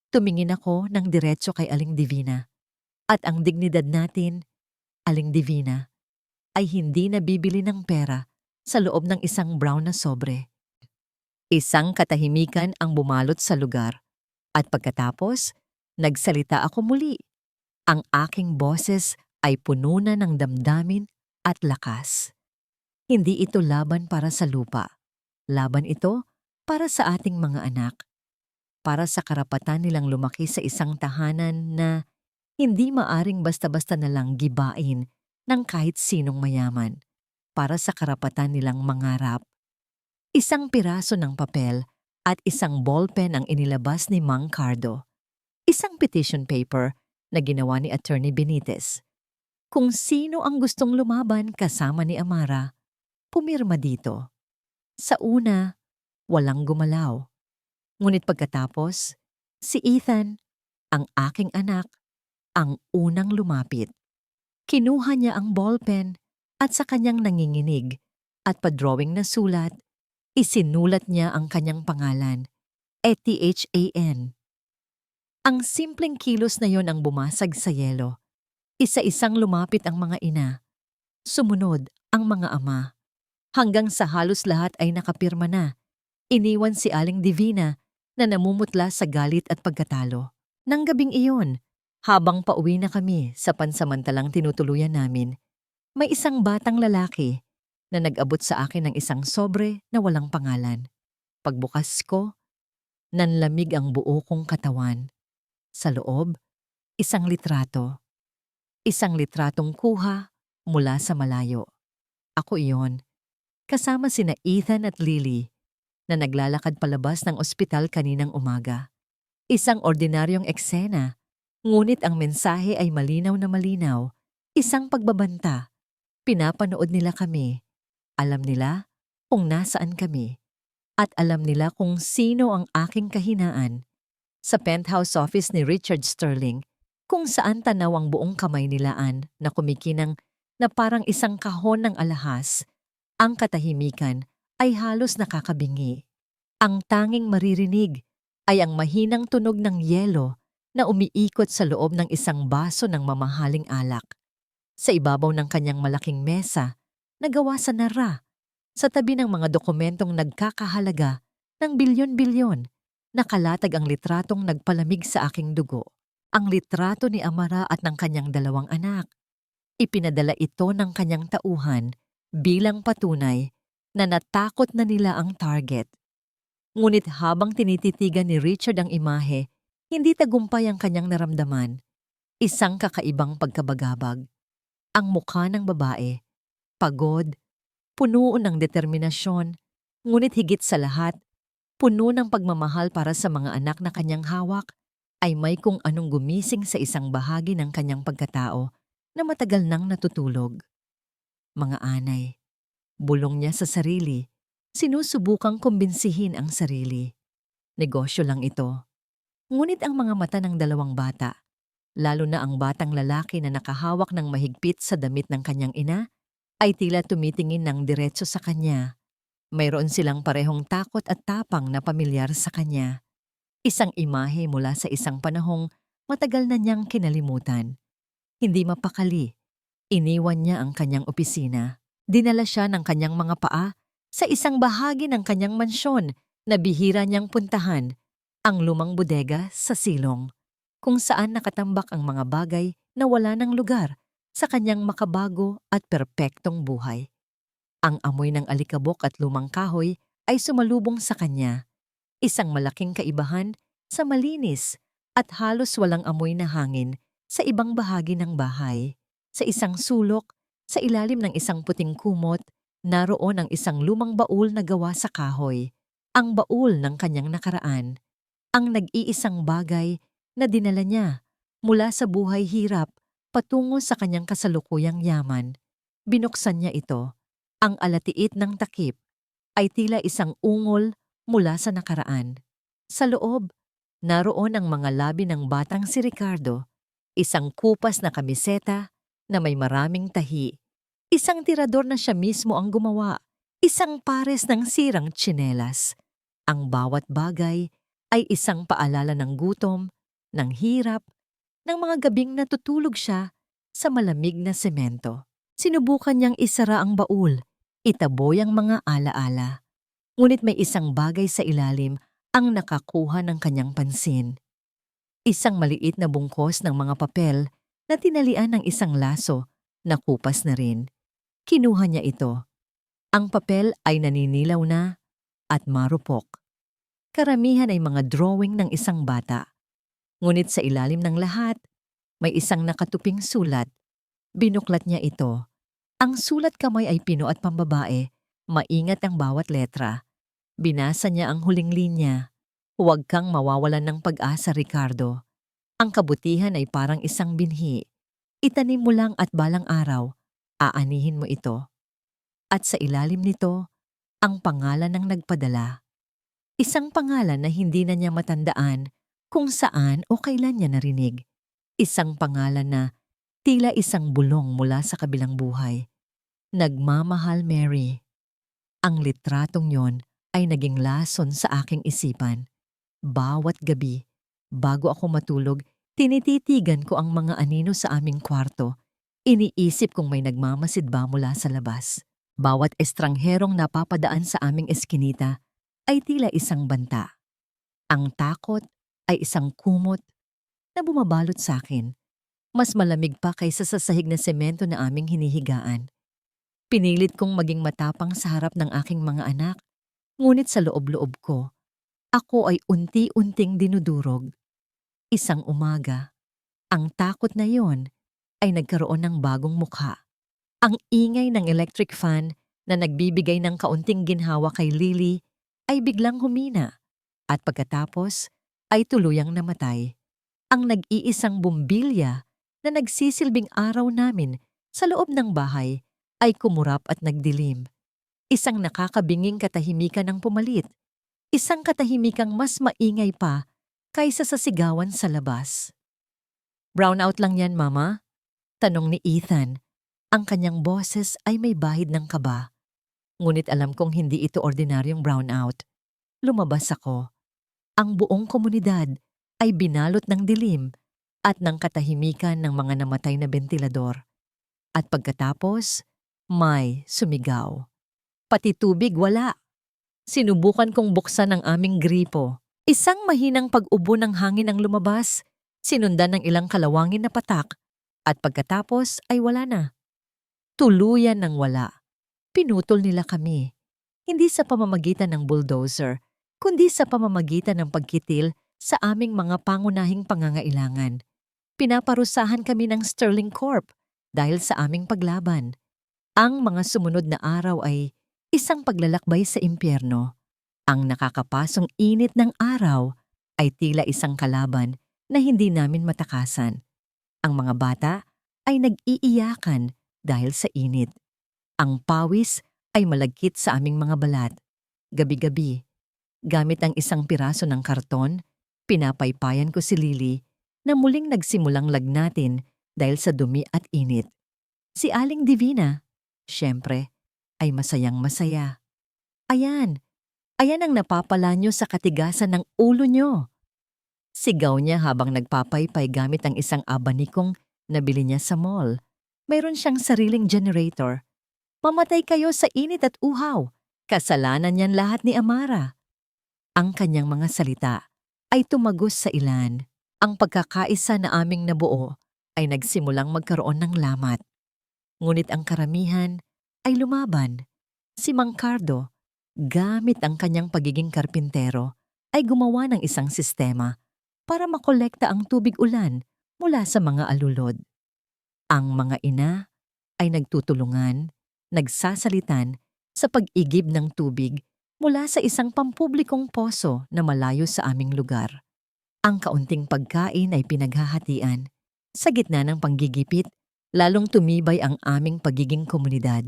Tumingin ako ng diretso kay Aling Divina. At ang dignidad natin, Aling Divina, ay hindi nabibili ng pera sa loob ng isang brown na sobre. Isang katahimikan ang bumalot sa lugar. At pagkatapos, nagsalita ako muli. Ang aking boses ay puno na ng damdamin at lakas. Hindi ito laban para sa lupa. Laban ito para sa ating mga anak. Para sa karapatan nilang lumaki sa isang tahanan na hindi maaring basta-basta na lang gibain ng kahit sinong mayaman. Para sa karapatan nilang mangarap. Isang piraso ng papel at isang ballpen ang inilabas ni Mang Cardo. Isang petition paper na ginawa ni Attorney Benitez. Kung sino ang gustong lumaban kasama ni Amara, pumirma dito. Sa una, walang gumalaw. Ngunit pagkatapos, si Ethan, ang aking anak, ang unang lumapit. Kinuha niya ang ballpen at sa kanyang nanginginig at padrawing na sulat, isinulat niya ang kanyang pangalan, Ethan. Ang simpleng kilos na yon ang bumasag sa yelo. Isa-isang lumapit ang mga ina. Sumunod ang mga ama. Hanggang sa halos lahat ay nakapirma na. Iniwan si Aling Divina na namumutla sa galit at pagkatalo. Nang gabing iyon, habang pauwi na kami sa pansamantalang tinutuluyan namin, may isang batang lalaki na nag-abot sa akin ng isang sobre na walang pangalan. Pagbukas ko, nanlamig ang buo kong katawan. Sa loob, isang litrato. Isang litratong kuha mula sa malayo. Ako iyon, kasama sina Ethan at Lily na naglalakad palabas ng ospital kaninang umaga. Isang ordinaryong eksena, ngunit ang mensahe ay malinaw na malinaw. Isang pagbabanta. Pinapanood nila kami. Alam nila kung nasaan kami. At alam nila kung sino ang aking kahinaan. Sa penthouse office ni Richard Sterling, kung saan tanaw ang buong kamay nilaan na kumikinang na parang isang kahon ng alahas, ang katahimikan ay halos nakakabingi. Ang tanging maririnig ay ang mahinang tunog ng yelo na umiikot sa loob ng isang baso ng mamahaling alak. Sa ibabaw ng kanyang malaking mesa, nagawa sa nara, sa tabi ng mga dokumentong nagkakahalaga ng bilyon-bilyon, nakalatag ang litratong nagpalamig sa aking dugo. Ang litrato ni Amara at ng kanyang 2 anak. Ipinadala ito ng kanyang tauhan bilang patunay na natakot na nila ang target. Ngunit habang tinititigan ni Richard ang imahe, hindi tagumpay ang kanyang naramdaman. Isang kakaibang pagkabagabag. Ang mukha ng babae, pagod, puno ng determinasyon, ngunit higit sa lahat, puno ng pagmamahal para sa mga anak na kanyang hawak, ay may kung anong gumising sa isang bahagi ng kanyang pagkatao na matagal nang natutulog. Mga anay, bulong niya sa sarili, sinusubukang kumbinsihin ang sarili. Negosyo lang ito. Ngunit ang mga mata ng 2 bata, lalo na ang batang lalaki na nakahawak ng mahigpit sa damit ng kanyang ina, ay tila tumitingin ng diretso sa kanya. Mayroon silang parehong takot at tapang na pamilyar sa kanya. Isang imahe mula sa isang panahong matagal na niyang kinalimutan. Hindi mapakali, iniwan niya ang kanyang opisina. Dinala siya ng kanyang mga paa sa isang bahagi ng kanyang mansyon na bihira niyang puntahan, ang lumang bodega sa silong, kung saan nakatambak ang mga bagay na wala ng lugar sa kanyang makabago at perpektong buhay. Ang amoy ng alikabok at lumang kahoy ay sumalubong sa kanya, isang malaking kaibahan sa malinis at halos walang amoy na hangin sa ibang bahagi ng bahay. Sa isang sulok, sa ilalim ng isang puting kumot, naroon ang isang lumang baul na gawa sa kahoy, ang baul ng kanyang nakaraan, ang nag-iisang bagay na dinala niya mula sa buhay hirap patungo sa kanyang kasalukuyang yaman. Binuksan niya ito. Ang alatiit ng takip ay tila isang ungol mula sa nakaraan. Sa loob, naroon ang mga labi ng batang si Ricardo, isang kupas na kamiseta na may maraming tahi, isang tirador na siya mismo ang gumawa, isang pares ng sirang tsinelas. Ang bawat bagay ay isang paalala ng gutom, ng hirap, ng mga gabing natutulog siya sa malamig na semento. Sinubukan niyang isara ang baul, itaboy ang mga alaala. Ngunit may isang bagay sa ilalim ang nakakuha ng kanyang pansin. Isang maliit na bungkos ng mga papel na tinalian ng isang laso na kupas na rin. Kinuha niya ito. Ang papel ay naninilaw na at marupok. Karamihan ay mga drawing ng isang bata. Ngunit sa ilalim ng lahat, may isang nakatuping sulat. Binuklat niya ito. Ang sulat kamay ay pino at pambabae, maingat ang bawat letra. Binasa niya ang huling linya. Huwag kang mawawalan ng pag-asa, Ricardo. Ang kabutihan ay parang isang binhi. Itanim mo lang at balang araw, aanihin mo ito. At sa ilalim nito, ang pangalan ng nagpadala. Isang pangalan na hindi na niya matandaan kung saan o kailan niya narinig. Isang pangalan na tila isang bulong mula sa kabilang buhay. Nagmamahal, Mary. Ang litratong yon ay naging lason sa aking isipan. Bawat gabi, bago ako matulog, tinititigan ko ang mga anino sa aming kwarto. Iniisip kung may nagmamasid ba mula sa labas. Bawat estrangherong napapadaan sa aming eskinita ay tila isang banta. Ang takot ay isang kumot na bumabalot sa akin. Mas malamig pa kaysa sa sahig na semento na aming hinihigaan. Pinilit kong maging matapang sa harap ng aking mga anak, ngunit sa loob-loob ko, ako ay unti-unting dinudurog. Isang umaga, ang takot na yon ay nagkaroon ng bagong mukha. Ang ingay ng electric fan na nagbibigay ng kaunting ginhawa kay Lily ay biglang humina at pagkatapos ay tuluyang namatay. Ang nag-iisang bumbilya na nagsisilbing araw namin sa loob ng bahay ay kumurap at nagdilim. Isang nakakabinging katahimikan ang pumalit. Isang katahimikang mas maingay pa kaysa sa sigawan sa labas. "Brownout lang yan, Mama?" tanong ni Ethan. Ang kanyang boses ay may bahid ng kaba. Ngunit alam kong hindi ito ordinaryong brownout. Lumabas ako. Ang buong komunidad ay binalot ng dilim at ng katahimikan ng mga namatay na bentilador. At pagkatapos, may sumigaw. Pati tubig wala. Sinubukan kong buksan ang aming gripo. Isang mahinang pag-ubo ng hangin ang lumabas, sinundan ng ilang kalawangin na patak, at pagkatapos ay wala na. Tuluyan ng wala. Pinutol nila kami. Hindi sa pamamagitan ng bulldozer, kundi sa pamamagitan ng pagkitil sa aming mga pangunahing pangangailangan. Pinaparusahan kami ng Sterling Corp dahil sa aming paglaban. Ang mga sumunod na araw ay isang paglalakbay sa impyerno. Ang nakakapasong init ng araw ay tila isang kalaban na hindi namin matakasan. Ang mga bata ay nag-iiyakan dahil sa init. Ang pawis ay malagkit sa aming mga balat. Gabi-gabi, gamit ang isang piraso ng karton, pinapaypayan ko si Lily na muling nagsimulang lagnatin dahil sa dumi at init. Si Aling Divina, syempre, ay masayang-masaya. Ayan ang napapala nyo sa katigasan ng ulo nyo. Sigaw niya habang nagpapaypay gamit ang isang abanikong nabili niya sa mall. Mayroon siyang sariling generator. Mamatay kayo sa init at uhaw. Kasalanan niyan lahat ni Amara. Ang kanyang mga salita ay tumagos sa ilan. Ang pagkakaisa na aming nabuo ay nagsimulang magkaroon ng lamat. Ngunit ang karamihan ay lumaban. Si Mang Cardo, gamit ang kanyang pagiging karpintero, ay gumawa ng isang sistema para makolekta ang tubig ulan mula sa mga alulod. Ang mga ina ay nagtutulungan, nagsasalitan sa pag-igib ng tubig mula sa isang pampublikong poso na malayo sa aming lugar. Ang kaunting pagkain ay pinaghahatian. Sa gitna ng panggigipit, lalong tumibay ang aming pagiging komunidad.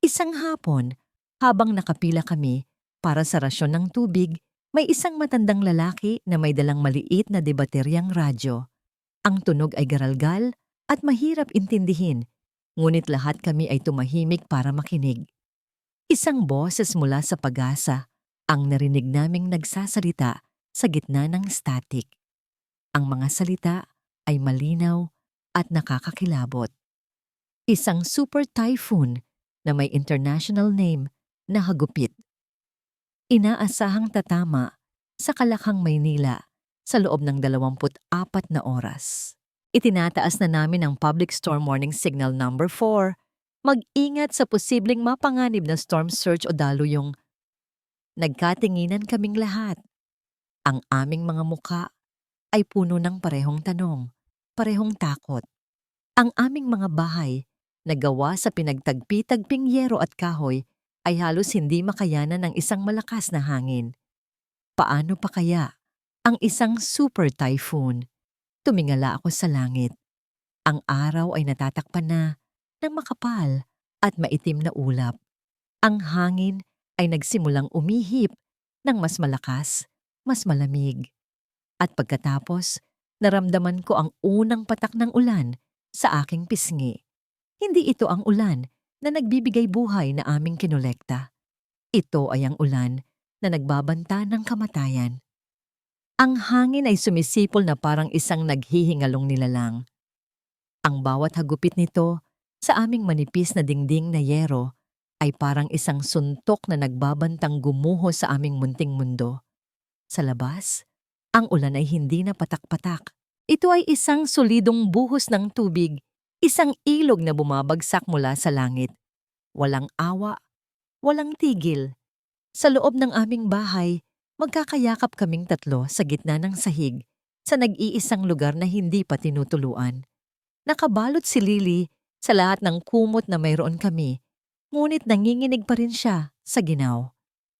Isang hapon, habang nakapila kami para sa rasyon ng tubig, may isang matandang lalaki na may dalang maliit na debateryang radyo. Ang tunog ay garalgal at mahirap intindihin, ngunit lahat kami ay tumahimik para makinig. Isang boses mula sa pag-asa ang narinig naming nagsasalita sa gitna ng static. Ang mga salita ay malinaw at nakakakilabot. Isang super typhoon na may international name na Hagupit. Inaasahang tatama sa Kalakhang, Maynila sa loob ng 24 na oras. Itinataas na namin ang Public Storm Warning Signal number 4. Mag-ingat sa posibleng mapanganib na storm surge o daluyong. Nagkatinginan kaming lahat. Ang aming mga muka ay puno ng parehong tanong, parehong takot. Ang aming mga bahay na gawa sa pinagtagpi-tagping yero at kahoy ay halos hindi makayanan ng isang malakas na hangin. Paano pa kaya ang isang super typhoon? Tumingala ako sa langit. Ang araw ay natatakpan na ng makapal at maitim na ulap. Ang hangin ay nagsimulang umihip ng mas malakas, mas malamig. At pagkatapos, naramdaman ko ang unang patak ng ulan sa aking pisngi. Hindi ito ang ulan na nagbibigay buhay na aming kinolekta. Ito ay ang ulan na nagbabanta ng kamatayan. Ang hangin ay sumisipol na parang isang naghihingalong nilalang. Ang bawat hagupit nito sa aming manipis na dingding na yero ay parang isang suntok na nagbabantang gumuho sa aming munting mundo. Sa labas, ang ulan ay hindi na patak-patak. Ito ay isang solidong buhos ng tubig, isang ilog na bumabagsak mula sa langit. Walang awa, walang tigil. Sa loob ng aming bahay, magkakayakap kaming tatlo sa gitna ng sahig sa nag-iisang lugar na hindi pa tinutuluan. Nakabalot si Lily sa lahat ng kumot na mayroon kami, ngunit nanginginig pa rin siya sa ginaw.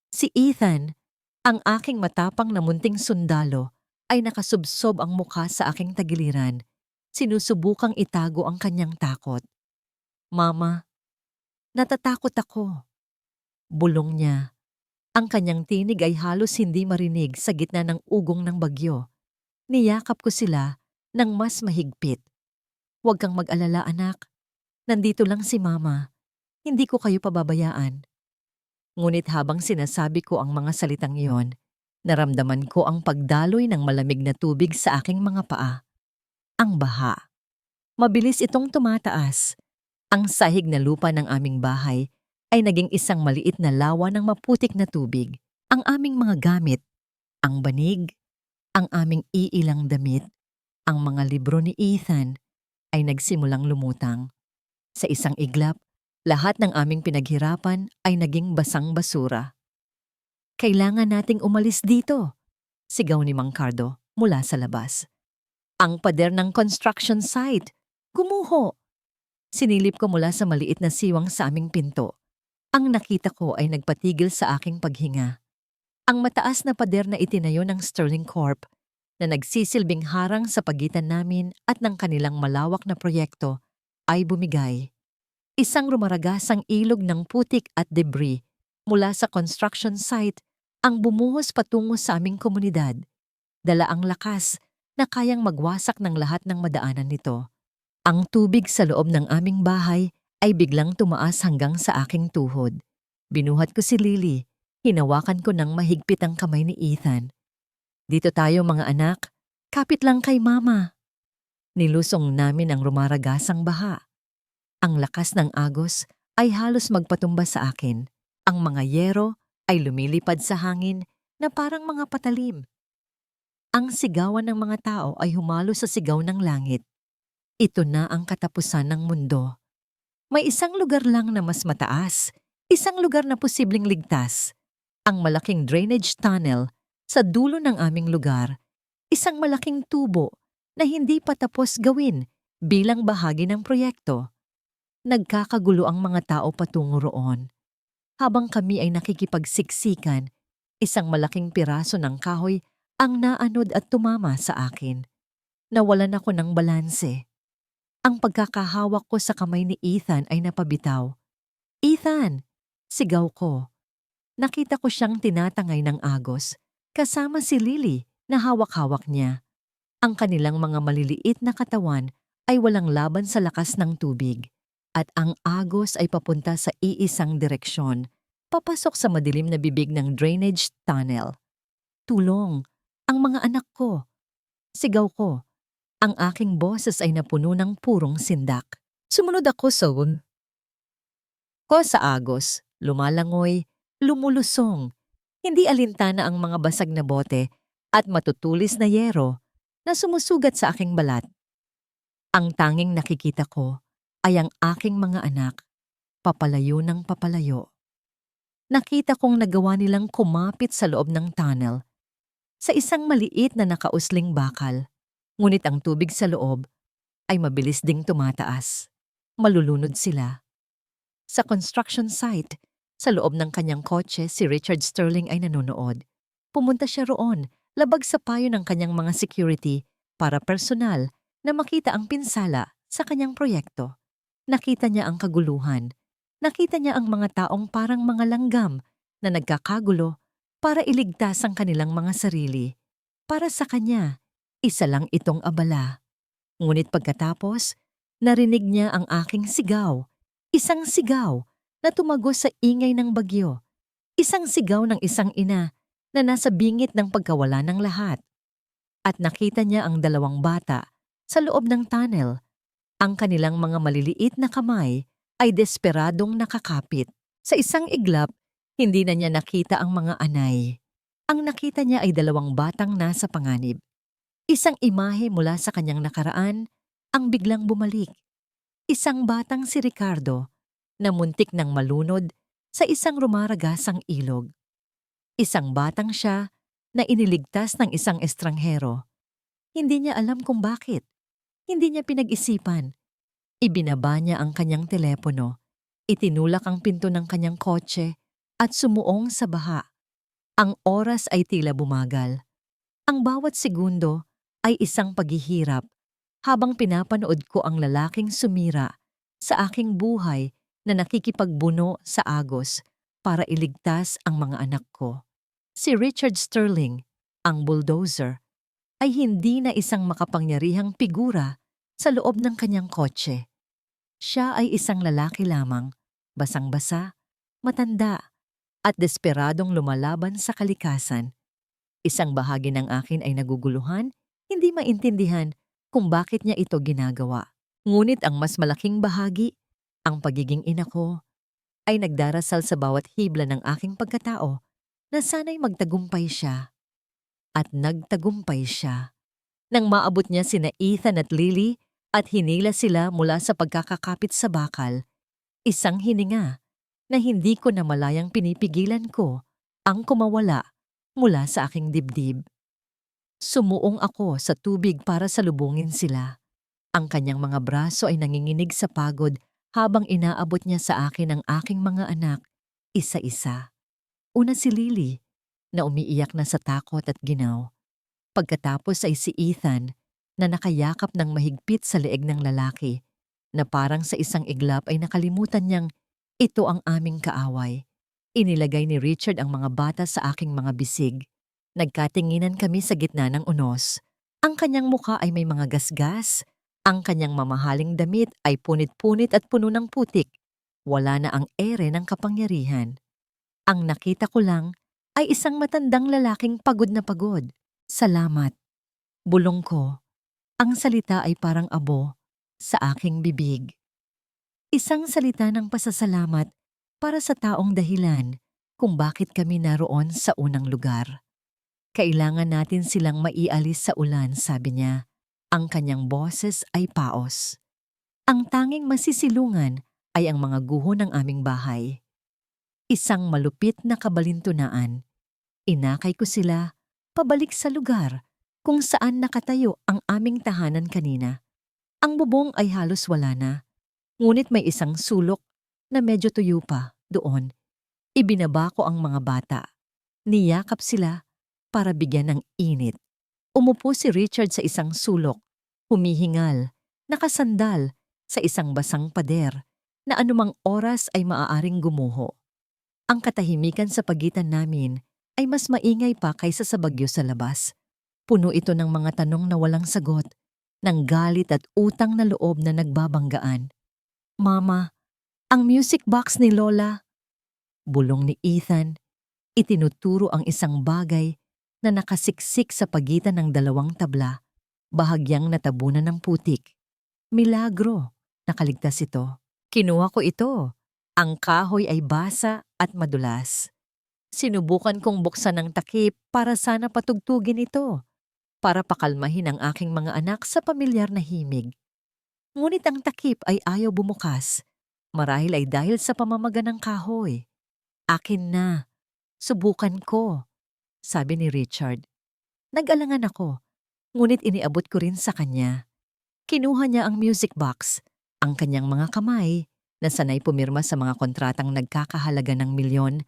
Si Ethan, ang aking matapang na munting sundalo, ay nakasubsob ang mukha sa aking tagiliran. Sinusubukang itago ang kanyang takot. Mama, natatakot ako. Bulong niya. Ang kanyang tinig ay halos hindi marinig sa gitna ng ugong ng bagyo. Niyakap ko sila ng mas mahigpit. Huwag kang mag-alala, anak. Nandito lang si Mama. Hindi ko kayo pababayaan. Ngunit habang sinasabi ko ang mga salitang iyon, naramdaman ko ang pagdaloy ng malamig na tubig sa aking mga paa. Ang baha. Mabilis itong tumataas. Ang sahig na lupa ng aming bahay ay naging isang maliit na lawa ng maputik na tubig. Ang aming mga gamit, ang banig, ang aming iilang damit, ang mga libro ni Ethan ay nagsimulang lumutang. Sa isang iglap, lahat ng aming pinaghirapan ay naging basang basura. Kailangan nating umalis dito, sigaw ni Mang Cardo mula sa labas. Ang pader ng construction site, gumuho. Sinilip ko mula sa maliit na siwang sa aming pinto. Ang nakita ko ay nagpatigil sa aking paghinga. Ang mataas na pader na itinayo ng Sterling Corp na nagsisilbing harang sa pagitan namin at ng kanilang malawak na proyekto ay bumigay. Isang rumaragasang ilog ng putik at debris mula sa construction site ang bumuhos patungo sa aming komunidad. Dala ang lakas na kayang magwasak ng lahat ng madaanan nito. Ang tubig sa loob ng aming bahay ay biglang tumaas hanggang sa aking tuhod. Binuhat ko si Lily. Hinawakan ko ng mahigpit ang kamay ni Ethan. Dito tayo mga anak, kapit lang kay mama. Nilusong namin ang rumaragasang baha. Ang lakas ng agos ay halos magpatumba sa akin. Ang mga yero ay lumilipad sa hangin na parang mga patalim. Ang sigawan ng mga tao ay humalo sa sigaw ng langit. Ito na ang katapusan ng mundo. May isang lugar lang na mas mataas, isang lugar na posibleng ligtas. Ang malaking drainage tunnel sa dulo ng aming lugar, isang malaking tubo na hindi pa tapos gawin bilang bahagi ng proyekto. Nagkakagulo ang mga tao patungo roon. Habang kami ay nakikipagsiksikan, isang malaking piraso ng kahoy ang naanod at tumama sa akin. Nawalan ako ng balanse. Ang pagkakahawak ko sa kamay ni Ethan ay napabitaw. Ethan! Sigaw ko. Nakita ko siyang tinatangay ng agos, kasama si Lily na hawak-hawak niya. Ang kanilang mga maliliit na katawan ay walang laban sa lakas ng tubig, at ang agos ay papunta sa iisang direksyon, papasok sa madilim na bibig ng drainage tunnel. Tulong! Ang mga anak ko! Sigaw ko. Ang aking boses ay napuno ng purong sindak. Sumunod ako sa agos, lumalangoy, lumulusong, hindi alintana ang mga basag na bote at matutulis na yero na sumusugat sa aking balat. Ang tanging nakikita ko ay ang aking mga anak, papalayo ng papalayo. Nakita kong nagawa nilang kumapit sa loob ng tunnel, sa isang maliit na nakausling bakal, ngunit ang tubig sa loob ay mabilis ding tumataas. Malulunod sila. Sa construction site, sa loob ng kanyang kotse, si Richard Sterling ay nanonood. Pumunta siya roon, labag sa payo ng kanyang mga security para personal na makita ang pinsala sa kanyang proyekto. Nakita niya ang kaguluhan. Nakita niya ang mga taong parang mga langgam na nagkakagulo para iligtas ang kanilang mga sarili. Para sa kanya, isa lang itong abala. Ngunit pagkatapos, narinig niya ang aking sigaw. Isang sigaw na tumagos sa ingay ng bagyo. Isang sigaw ng isang ina na nasa bingit ng pagkawala ng lahat. At nakita niya ang dalawang bata sa loob ng tunnel. Ang kanilang mga maliliit na kamay ay desperadong nakakapit. Sa isang iglap, hindi na niya nakita ang mga anay. Ang nakita niya ay dalawang batang nasa panganib. Isang imahe mula sa kanyang nakaraan ang biglang bumalik. Isang batang si Ricardo na muntik ng malunod sa isang rumaragasang ilog. Isang batang siya na iniligtas ng isang estranghero. Hindi niya alam kung bakit. Hindi niya pinag-isipan. Ibinaba niya ang kanyang telepono, itinulak ang pinto ng kanyang kotse at sumuong sa baha. Ang oras ay tila bumagal. Ang bawat segundo ay isang paghihirap habang pinapanood ko ang lalaking sumira sa aking buhay na nakikipagbuno sa agos para iligtas ang mga anak ko. Si Richard Sterling, ang bulldozer, ay hindi na isang makapangyarihang figura sa loob ng kanyang kotse. Siya ay isang lalaki lamang, basang-basa, matanda, at desperadong lumalaban sa kalikasan. Isang bahagi ng akin ay naguguluhan, hindi maintindihan kung bakit niya ito ginagawa. Ngunit ang mas malaking bahagi, ang pagiging ina ko, ay nagdarasal sa bawat hibla ng aking pagkatao na sana'y magtagumpay siya. At nagtagumpay siya. Nang maabot niya sina Ethan at Lily at hinila sila mula sa pagkakakapit sa bakal, isang hininga na hindi ko namalayang pinipigilan ko ang kumawala mula sa aking dibdib. Sumuong ako sa tubig para salubungin sila. Ang kanyang mga braso ay nanginginig sa pagod habang inaabot niya sa akin ang aking mga anak, isa-isa. Una si Lily, na umiiyak na sa takot at ginaw. Pagkatapos ay si Ethan, na nakayakap ng mahigpit sa leeg ng lalaki, na parang sa isang iglap ay nakalimutan niyang ito ang aming kaaway. Inilagay ni Richard ang mga bata sa aking mga bisig. Nagkatinginan kami sa gitna ng unos. Ang kanyang mukha ay may mga gasgas. Ang kanyang mamahaling damit ay punit-punit at puno ng putik. Wala na ang ere ng kapangyarihan. Ang nakita ko lang ay isang matandang lalaking pagod na pagod. Salamat. Bulong ko. Ang salita ay parang abo sa aking bibig. Isang salita ng pasasalamat para sa taong dahilan kung bakit kami naroon sa unang lugar. Kailangan natin silang maialis sa ulan, sabi niya. Ang kanyang boses ay paos. Ang tanging masisilungan ay ang mga guho ng aming bahay. Isang malupit na kabalintunaan. Inakay ko sila pabalik sa lugar kung saan nakatayo ang aming tahanan kanina. Ang bubong ay halos wala na, ngunit may isang sulok na medyo tuyo pa doon. Ibinaba ko ang mga bata. Niyakap sila para bigyan ng init. Umupo si Richard sa isang sulok, humihingal, nakasandal sa isang basang pader na anumang oras ay maaaring gumuho. Ang katahimikan sa pagitan namin ay mas maingay pa kaysa sa bagyo sa labas. Puno ito ng mga tanong na walang sagot, ng galit at utang na loob na nagbabanggaan. Mama, ang music box ni Lola. Bulong ni Ethan, itinuturo ang isang bagay na nakasiksik sa pagitan ng dalawang tabla, bahagyang natabunan ng putik. Milagro, nakaligtas ito. Kinuha ko ito. Ang kahoy ay basa at madulas. Sinubukan kong buksan ng takip para sana patugtugin ito, para pakalmahin ang aking mga anak sa pamilyar na himig. Ngunit ang takip ay ayaw bumukas, marahil ay dahil sa pamamaga ng kahoy. Akin na, subukan ko, sabi ni Richard. Nag-alangan ako, ngunit iniabot ko rin sa kanya. Kinuha niya ang music box, ang kanyang mga kamay, na sanay pumirma sa mga kontratang nagkakahalaga ng milyon,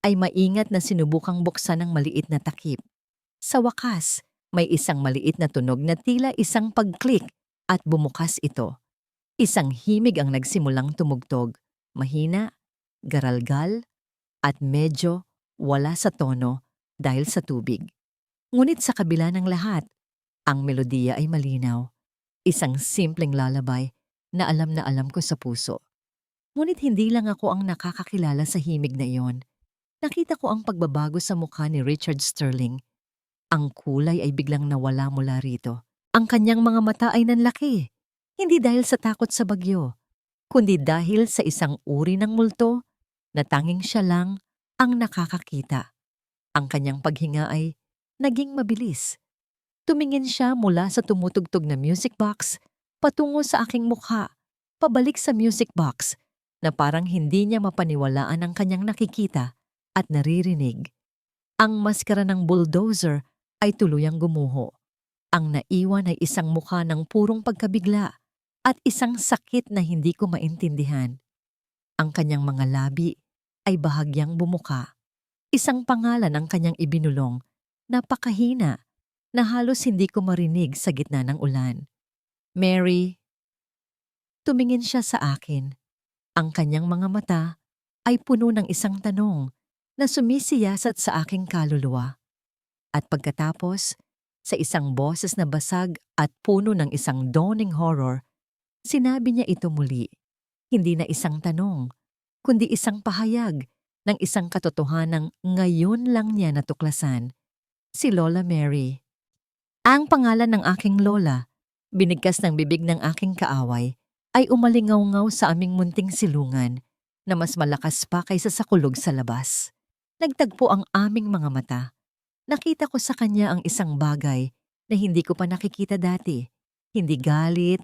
ay maingat na sinubukang buksan ng maliit na takip. Sa wakas, may isang maliit na tunog na tila isang pag-click at bumukas ito. Isang himig ang nagsimulang tumugtog, mahina, garalgal, at medyo wala sa tono dahil sa tubig. Ngunit sa kabila ng lahat, ang melodiya ay malinaw. Isang simpleng lalabay na alam ko sa puso. Ngunit hindi lang ako ang nakakakilala sa himig na iyon. Nakita ko ang pagbabago sa mukha ni Richard Sterling. Ang kulay ay biglang nawala mula rito. Ang kanyang mga mata ay nanlaki, hindi dahil sa takot sa bagyo, kundi dahil sa isang uri ng multo na tanging siya lang ang nakakakita. Ang kanyang paghinga ay naging mabilis. Tumingin siya mula sa tumutugtog na music box patungo sa aking mukha, pabalik sa music box, na parang hindi niya mapaniwalaan ang kanyang nakikita at naririnig. Ang maskara ng bulldozer ay tuluyang gumuho. Ang naiwan ay isang mukha ng purong pagkabigla at isang sakit na hindi ko maintindihan. Ang kanyang mga labi ay bahagyang bumuka. Isang pangalan ang kanyang ibinulong, napakahina, na halos hindi ko marinig sa gitna ng ulan. Mary. Tumingin siya sa akin. Ang kanyang mga mata ay puno ng isang tanong na sumisiyasat sa aking kaluluwa. At pagkatapos, sa isang boses na basag at puno ng isang dawning horror, sinabi niya ito muli. Hindi na isang tanong, kundi isang pahayag ng isang katotohanang ngayon lang niya natuklasan, si Lola Mary. Ang pangalan ng aking lola, binigkas ng bibig ng aking kaaway, ay umalingaw-ngaw sa aming munting silungan na mas malakas pa kaysa sa kulog sa labas. Nagtagpo ang aming mga mata. Nakita ko sa kanya ang isang bagay na hindi ko pa nakikita dati. Hindi galit,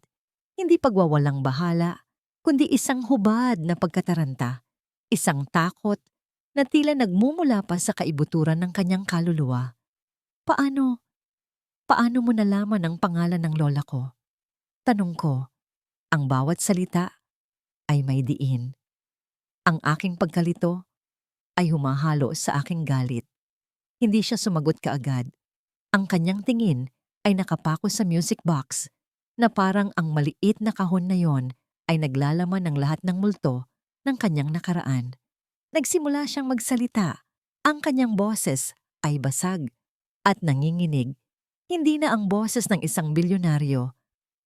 hindi pagwawalang bahala, kundi isang hubad na pagkataranta. Isang takot na tila nagmumula pa sa kaibuturan ng kanyang kaluluwa. Paano? Paano mo nalaman ang pangalan ng lola ko? Tanong ko. Ang bawat salita ay may diin. Ang aking pagkalito ay humahalo sa aking galit. Hindi siya sumagot kaagad. Ang kanyang tingin ay nakapako sa music box na parang ang maliit na kahon na yon ay naglalaman ng lahat ng multo ng kanyang nakaraan. Nagsimula siyang magsalita. Ang kanyang boses ay basag at nanginginig. Hindi na ang boses ng isang bilyonaryo,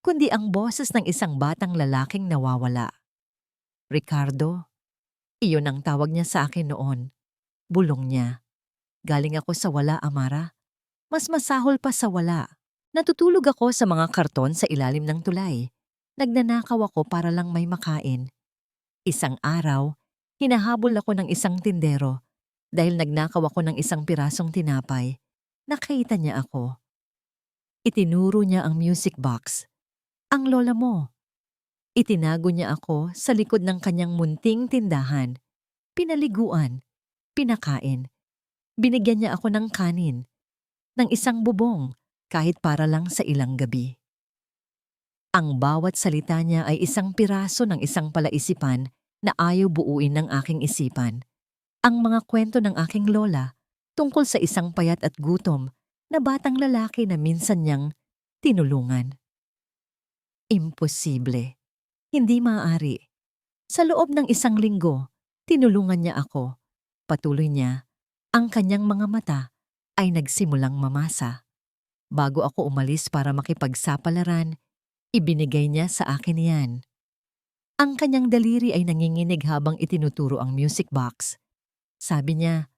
kundi ang boses ng isang batang lalaking nawawala. Ricardo, iyon ang tawag niya sa akin noon. Bulong niya. Galing ako sa wala, Amara. Mas masahol pa sa wala. Natutulog ako sa mga karton sa ilalim ng tulay. Nagnanakaw ako para lang may makain. Isang araw, hinahabol ako ng isang tindero dahil nagnakaw ako ng isang pirasong tinapay. Nakita niya ako. Itinuro niya ang music box. Ang lola mo. Itinago niya ako sa likod ng kanyang munting tindahan. Pinaliguan, pinakain. Binigyan niya ako ng kanin, ng isang bubong, kahit para lang sa ilang gabi. Ang bawat salita niya ay isang piraso ng isang palaisipan na ayaw buuin ng aking isipan. Ang mga kwento ng aking lola tungkol sa isang payat at gutom na batang lalaki na minsan niyang tinulungan. Imposible. Hindi maaari. Sa loob ng isang linggo, tinulungan niya ako. Patuloy niya, ang kanyang mga mata ay nagsimulang mamasa. Bago ako umalis para makipagsapalaran, ibinigay niya sa akin yan. Ang kanyang daliri ay nanginginig habang itinuturo ang music box. Sabi niya,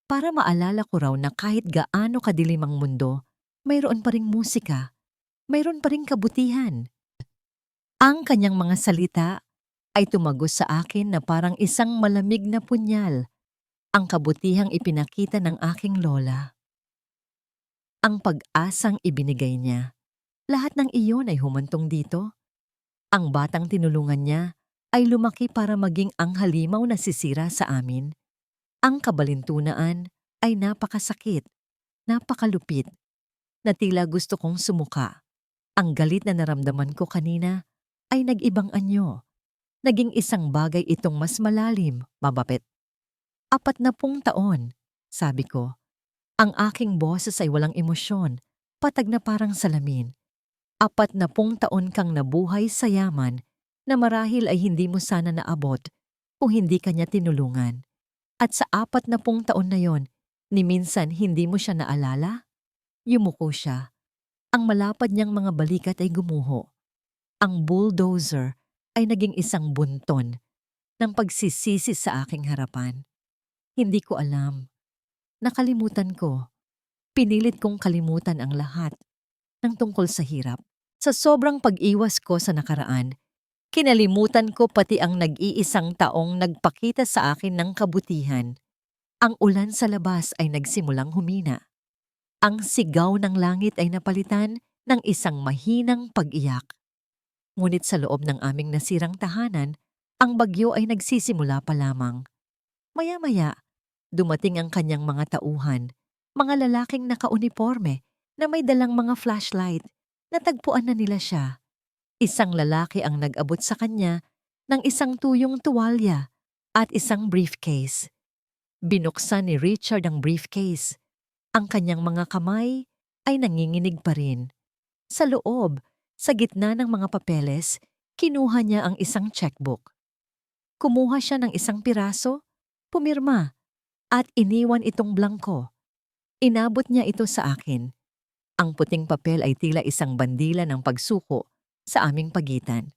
para maalala ko raw na kahit gaano kadilim ang mundo, mayroon pa ring musika, mayroon pa ring kabutihan. Ang kanyang mga salita ay tumagos sa akin na parang isang malamig na punyal, ang kabutihang ipinakita ng aking lola. Ang pag-asang ibinigay niya, lahat ng iyon ay humantong dito. Ang batang tinulungan niya ay lumaki para maging ang halimaw na sisira sa amin. Ang kabalintunaan ay napakasakit, napakalupit, na tila gusto kong sumuka. Ang galit na naramdaman ko kanina ay nag-ibang anyo. Naging isang bagay itong mas malalim, mabapit. 40 taon, sabi ko. Ang aking boses ay walang emosyon, patag na parang salamin. 40 taon kang nabuhay sa yaman na marahil ay hindi mo sana naabot kung hindi kanya tinulungan. At sa 40 taon na yon, ni minsan hindi mo siya naalala? Yumuko siya. Ang malapad niyang mga balikat ay gumuho. Ang bulldozer ay naging isang bunton ng pagsisisi sa aking harapan. Hindi ko alam. Nakalimutan ko. Pinilit kong kalimutan ang lahat ng tungkol sa hirap. Sa sobrang pag-iwas ko sa nakaraan, kinalimutan ko pati ang nag-iisang taong nagpakita sa akin ng kabutihan. Ang ulan sa labas ay nagsimulang humina. Ang sigaw ng langit ay napalitan ng isang mahinang pag-iyak. Ngunit sa loob ng aming nasirang tahanan, ang bagyo ay nagsisimula pa lamang. Maya-maya, dumating ang kanyang mga tauhan, mga lalaking nakauniporme na may dalang mga flashlight. Natagpuan na nila siya. Isang lalaki ang nag-abot sa kanya ng isang tuyong tuwalya at isang briefcase. Binuksan ni Richard ang briefcase. Ang kanyang mga kamay ay nanginginig pa rin. Sa loob, sa gitna ng mga papeles, kinuha niya ang isang checkbook. Kumuha siya ng isang piraso, pumirma, at iniwan itong blangko. Inabot niya ito sa akin. Ang puting papel ay tila isang bandila ng pagsuko sa aming pagitan.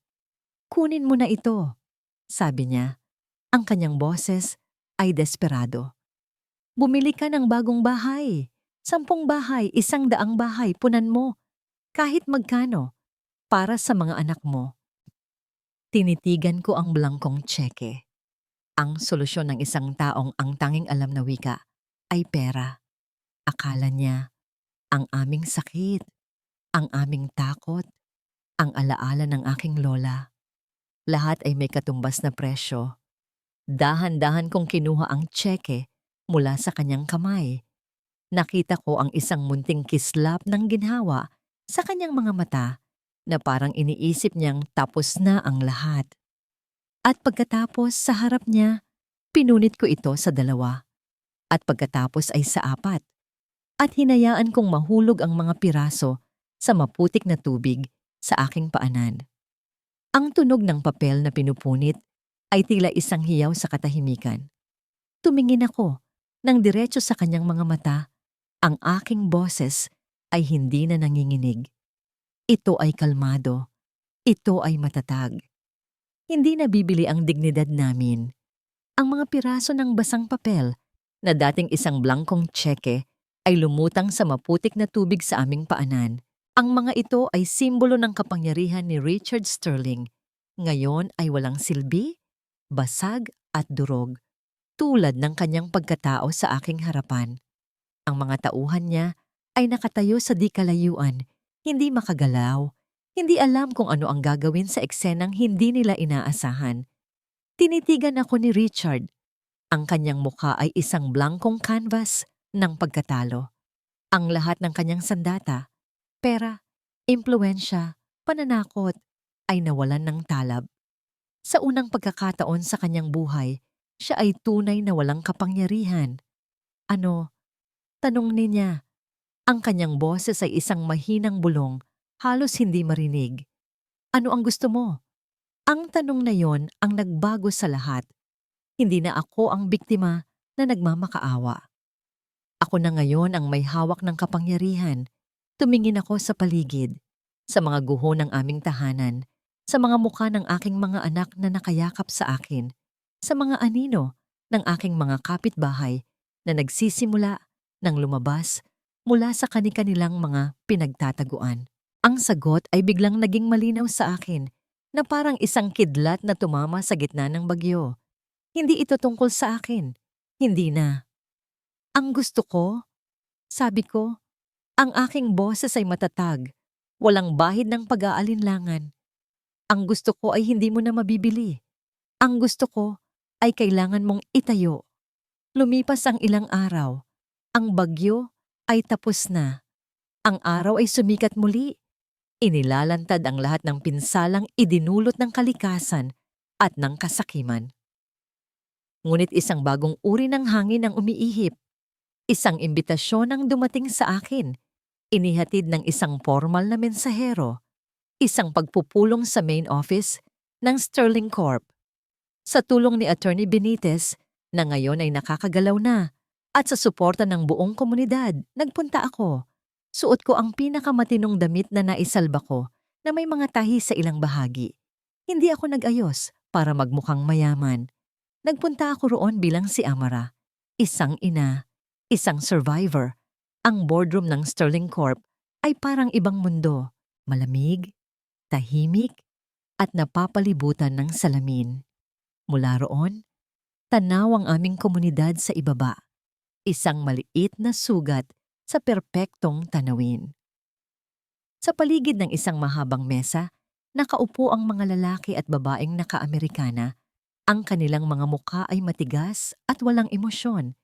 Kunin mo na ito, sabi niya. Ang kanyang boses ay desperado. Bumili ka ng bagong bahay. 10 bahay, 100 bahay, punan mo. Kahit magkano, para sa mga anak mo. Tinitigan ko ang blangkong tseke. Ang solusyon ng isang taong ang tanging alam na wika ay pera. Akala niya, ang aming sakit, ang aming takot, ang alaala ng aking lola. Lahat ay may katumbas na presyo. Dahan-dahan kong kinuha ang tseke mula sa kanyang kamay. Nakita ko ang isang munting kislap ng ginhawa sa kanyang mga mata na parang iniisip niyang tapos na ang lahat. At pagkatapos sa harap niya, pinunit ko ito sa 2. At pagkatapos ay sa 4. At hinayaan kong mahulog ang mga piraso sa maputik na tubig sa aking paanan. Ang tunog ng papel na pinupunit ay tila isang hiyaw sa katahimikan. Tumingin ako nang diretso sa kanyang mga mata. Ang aking boses ay hindi na nanginginig. Ito ay kalmado. Ito ay matatag. Hindi na bibili ang dignidad namin. Ang mga piraso ng basang papel na dating isang blangkong tseke ay lumutang sa maputik na tubig sa aming paanan. Ang mga ito ay simbolo ng kapangyarihan ni Richard Sterling. Ngayon ay walang silbi, basag at durog, tulad ng kanyang pagkatao sa aking harapan. Ang mga tauhan niya ay nakatayo sa di kalayuan, hindi makagalaw, hindi alam kung ano ang gagawin sa eksenang hindi nila inaasahan. Tinitigan ako ni Richard. Ang kanyang mukha ay isang blangkong canvas ng pagkatalo. Ang lahat ng kanyang sandata, pera, impluwensya, pananakot, ay nawalan ng talab. Sa unang pagkakataon sa kanyang buhay, siya ay tunay na walang kapangyarihan. Ano? Tanong niya. Ang kanyang boses ay isang mahinang bulong, halos hindi marinig. Ano ang gusto mo? Ang tanong na yon ang nagbago sa lahat. Hindi na ako ang biktima na nagmamakaawa. Ako na ngayon ang may hawak ng kapangyarihan. Tumingin ako sa paligid, sa mga guho ng aming tahanan, sa mga mukha ng aking mga anak na nakayakap sa akin, sa mga anino ng aking mga kapitbahay na nagsisimula ng lumabas mula sa kani-kanilang mga pinagtataguan. Ang sagot ay biglang naging malinaw sa akin na parang isang kidlat na tumama sa gitna ng bagyo. Hindi ito tungkol sa akin. Hindi na. Ang gusto ko, sabi ko, ang aking boses ay matatag, walang bahid ng pag-aalinlangan. Ang gusto ko ay hindi mo na mabibili. Ang gusto ko ay kailangan mong itayo. Lumipas ang ilang araw. Ang bagyo ay tapos na. Ang araw ay sumikat muli. Inilalantad ang lahat ng pinsalang idinulot ng kalikasan at ng kasakiman. Ngunit isang bagong uri ng hangin ang umiihip. Isang imbitasyon ang dumating sa akin. Inihatid ng isang formal na mensahero. Isang pagpupulong sa main office ng Sterling Corp. Sa tulong ni Attorney Benitez, na ngayon ay nakakagalaw na, at sa suporta ng buong komunidad, nagpunta ako. Suot ko ang pinakamatinong damit na naisalba ko na may mga tahi sa ilang bahagi. Hindi ako nag-ayos para magmukhang mayaman. Nagpunta ako roon bilang si Amara, isang ina, isang survivor. Ang boardroom ng Sterling Corp ay parang ibang mundo, malamig, tahimik, at napapalibutan ng salamin. Mula roon, tanaw ang aming komunidad sa ibaba, isang maliit na sugat sa perpektong tanawin. Sa paligid ng isang mahabang mesa, nakaupo ang mga lalaki at babaeng naka-Amerikana. Ang kanilang mga mukha ay matigas at walang emosyon.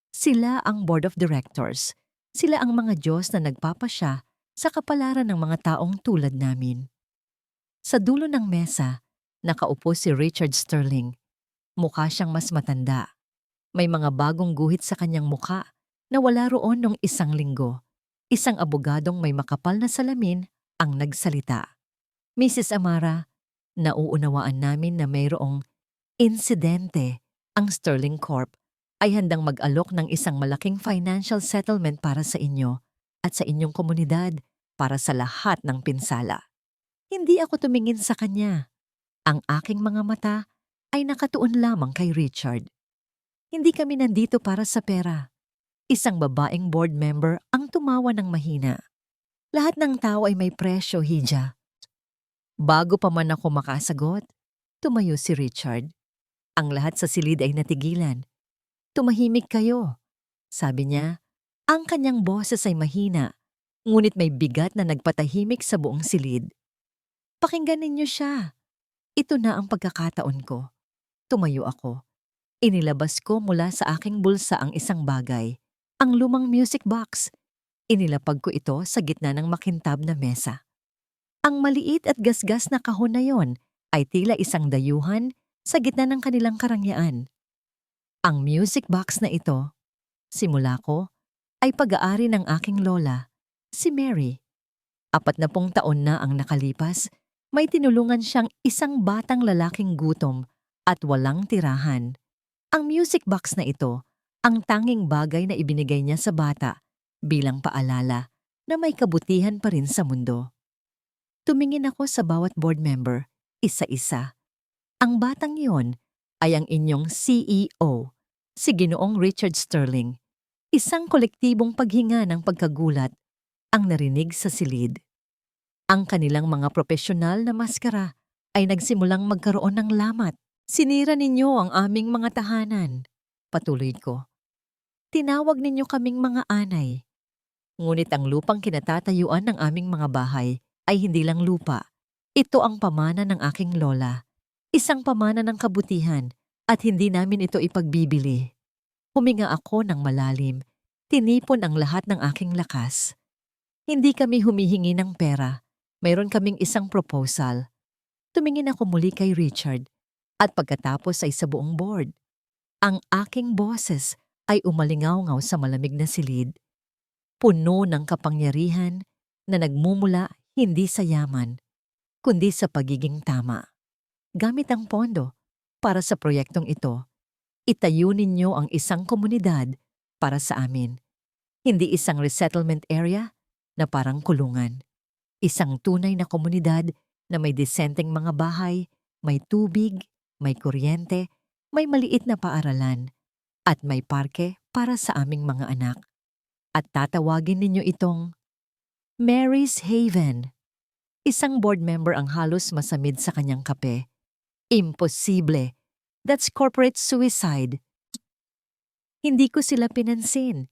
Sila ang board of directors. Sila ang mga Diyos na nagpapasya sa kapalaran ng mga taong tulad namin. Sa dulo ng mesa, nakaupo si Richard Sterling. Mukha siyang mas matanda. May mga bagong guhit sa kanyang mukha na wala roon nung isang linggo. Isang abogadong may makapal na salamin ang nagsalita. Mrs. Amara, nauunawaan namin na mayroong insidente. Ang Sterling Corp ay handang mag-alok ng isang malaking financial settlement para sa inyo at sa inyong komunidad para sa lahat ng pinsala. Hindi ako tumingin sa kanya. Ang aking mga mata ay nakatuon lamang kay Richard. Hindi kami nandito para sa pera. Isang babaeng board member ang tumawa ng mahina. Lahat ng tao ay may presyo, Hija. Bago pa man ako makasagot, tumayo si Richard. Ang lahat sa silid ay natigilan. Tumahimik kayo. Sabi niya, ang kanyang boses ay mahina, ngunit may bigat na nagpatahimik sa buong silid. Pakinggan ninyo siya. Ito na ang pagkakataon ko. Tumayo ako. Inilabas ko mula sa aking bulsa ang isang bagay, ang lumang music box. Inilapag ko ito sa gitna ng makintab na mesa. Ang maliit at gasgas na kahon na yon ay tila isang dayuhan sa gitna ng kanilang karangyaan. Ang music box na ito, simula ko, ay pag-aari ng aking lola, si Mary. 40 taon na ang nakalipas, may tinulungan siyang isang batang lalaking gutom at walang tirahan. Ang music box na ito, ang tanging bagay na ibinigay niya sa bata bilang paalala na may kabutihan pa rin sa mundo. Tumingin ako sa bawat board member, isa-isa. Ang batang iyon ay ang inyong CEO, si Ginoong Richard Sterling. Isang kolektibong paghinga ng pagkagulat ang narinig sa silid. Ang kanilang mga profesional na maskara ay nagsimulang magkaroon ng lamat. Sinira ninyo ang aming mga tahanan. Patuloy ko. Tinawag ninyo kaming mga anay. Ngunit ang lupang kinatatayuan ng aming mga bahay ay hindi lang lupa. Ito ang pamana ng aking lola. Isang pamana ng kabutihan at hindi namin ito ipagbibili. Huminga ako ng malalim. Tinipon ang lahat ng aking lakas. Hindi kami humihingi ng pera. Mayroon kaming isang proposal. Tumingin ako muli kay Richard at pagkatapos ay sa buong board. Ang aking boses ay umalingaw-ngaw sa malamig na silid. Puno ng kapangyarihan na nagmumula hindi sa yaman, kundi sa pagiging tama. Gamit ang pondo para sa proyektong ito, itayo ninyo ang isang komunidad para sa amin. Hindi isang resettlement area na parang kulungan. Isang tunay na komunidad na may disenteng mga bahay, may tubig, may kuryente, may maliit na paaralan, at may parke para sa aming mga anak. At tatawagin ninyo itong Mary's Haven. Isang board member ang halos masamid sa kanyang kape. Imposible. That's corporate suicide. Hindi ko sila pinansin.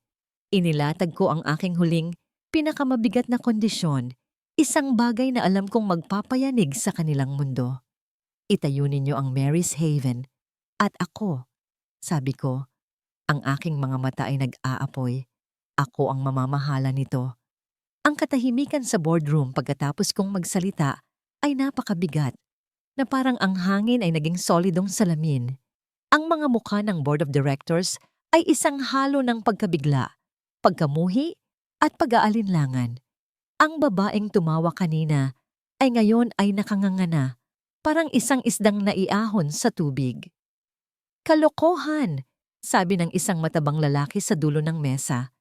Inilatag ko ang aking huling, pinakamabigat na kondisyon, isang bagay na alam kong magpapayanig sa kanilang mundo. Itayo ninyo ang Mary's Haven. At ako, sabi ko, ang aking mga mata ay nag-aapoy. Ako ang mamamahala nito. Ang katahimikan sa boardroom pagkatapos kong magsalita ay napakabigat, na parang ang hangin ay naging solidong salamin. Ang mga mukha ng board of directors ay isang halo ng pagkabigla, pagkamuhi at pag-aalinlangan. Ang babaeng tumawa kanina ay ngayon ay nakanganga, parang isang isdang naiahon sa tubig. Kalokohan, sabi ng isang matabang lalaki sa dulo ng mesa.